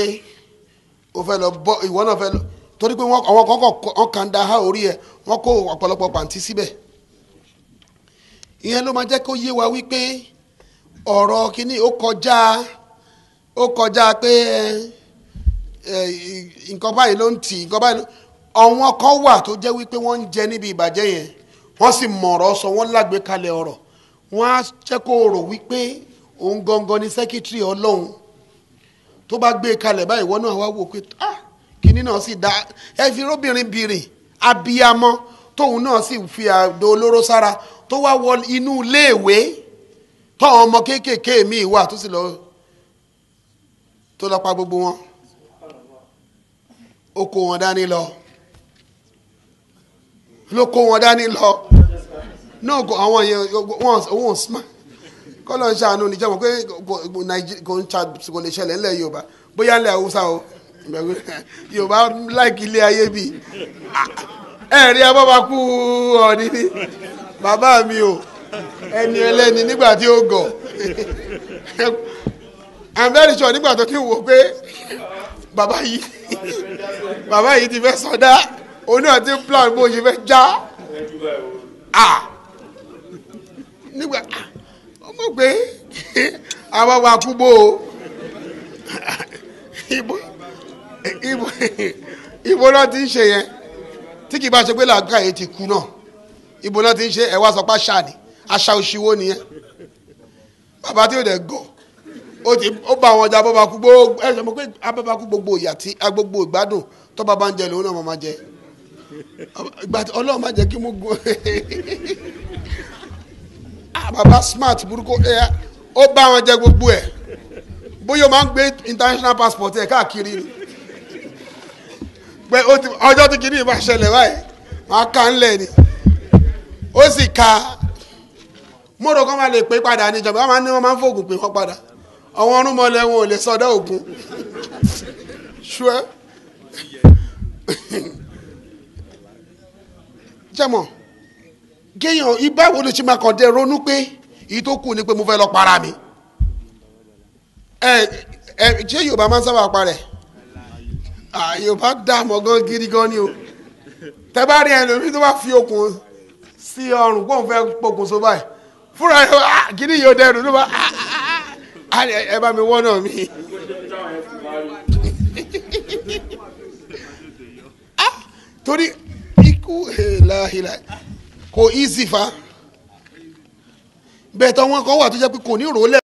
ó fẹ́ lọ bọ́ ìwọ náà fẹ́ lọ torí pé àwọn kan kàn dá ha orí ẹ̀ wọ́n kó ọ̀pọ̀lọpọ̀ pàǹtí síbẹ̀ ìyẹn ló máa jẹ́ kó yé wa wípé ọ̀rọ̀ kìíní ó kọjá pé nǹkan báyìí ló ń tì nǹkan báyìí àwọn kan wà tó jẹ́ wípé wọ́n ń jẹ níbi ìbàjẹ́ yẹn wọ́n sì mọ̀rọ̀ sọ wọ́n lágbèékalẹ̀ ọ̀rọ̀ wọ́n á jẹ́ kó rò wípé òun gangan ni sẹ́kítírì ọlọ́run tó bá gbé kalẹ̀ báyìí wọ́n náà wá wò pé kínní náà sì dá ẹ fi róbìnrin bìrìn abiyamọ tóun náà sì fi àdó olóró sára tó wá wọ inú iléèwé tọ́wọn ọmọ kéékèèké míì wà tó sì lọ pa gbogbo wọn ó kó wọn dání lọ ló kó wọn dání lọ náà àwọn yẹn wọ́n smart kọ́lọ̀ ń ṣàánú ní jẹ́mọ̀ pé kò lè ṣẹlẹ̀ ńlẹ̀ Yorùbá bóyá ńlẹ̀ Haúsá o Yorùbá láìkí ilé ayé bíi ẹ̀rí abọ́bakú ọ̀ní ní bàbá mi o ẹni ẹlẹ́ni nígbà tí ó gọ̀ I'm very sure nígbà tó ti wò pé bàbá yìí ti fẹ́ sọdá oní àti plan bó ṣe fẹ́ já nígbà ó mọ̀ pé abọ́bakú bó ibo náà ti ń ṣe yẹn tí kì bá ṣe pé làákàyè ti kú náà ibo náà ti ń ṣe ẹwà sọpá ṣáà ní aṣa òṣìwò nìyẹn bàbá tí ó dẹ̀ gọ̀ ó bá àwọn ọjà abọ́bakú gbogbo ẹ̀ṣẹ̀ mọ̀ pé abọ́bakú gbogbo ìyà tí gbogbo ìgbádùn tó bá ń jẹ lòun náà máa jẹ ìgbà tí Ọlọ́run má jẹ́ kí mú gun bàbá smart burúkú ó bá wọn jẹ gbogbo ẹ̀ bóyá o máa ń gbé international passport ẹ̀ káàkiri ni pé ọjọ́ tí kìíní bá ṣẹlẹ̀ báyìí máa ká ńlẹ̀ ni ó sì ka mọ́rọ̀ kan máa lè pé padà ní ìjọba wọ́n máa ń fògùn pé wọ́n padà àwọn ọ̀rúnmọ̀lẹ̀ wọn ò lè sọdọ̀ ògùn ṣùẹ́ jẹ́mọ̀ kéèyàn ìbáwo ló ṣe máa kàn dé ronú pé èyí tó kù ni pé mo fẹ́ lọ para mi ṣé Yorùbá máa ń sábà parẹ́ Yorùbá dààmú gan gidi gan ni o tẹ bá rí ẹlòmíì tó bá fi okùn sí ọrùn kó n fẹ́ pokùn so báyìí fúnra ẹ gidi yóò dẹrù ló bá ẹ bá mi wọ́n náà mi. torí ikú kò easy fa bẹ́ẹ̀ tó wọn kọ́ wà tó jẹ́ pé kò ní rò ó lẹ́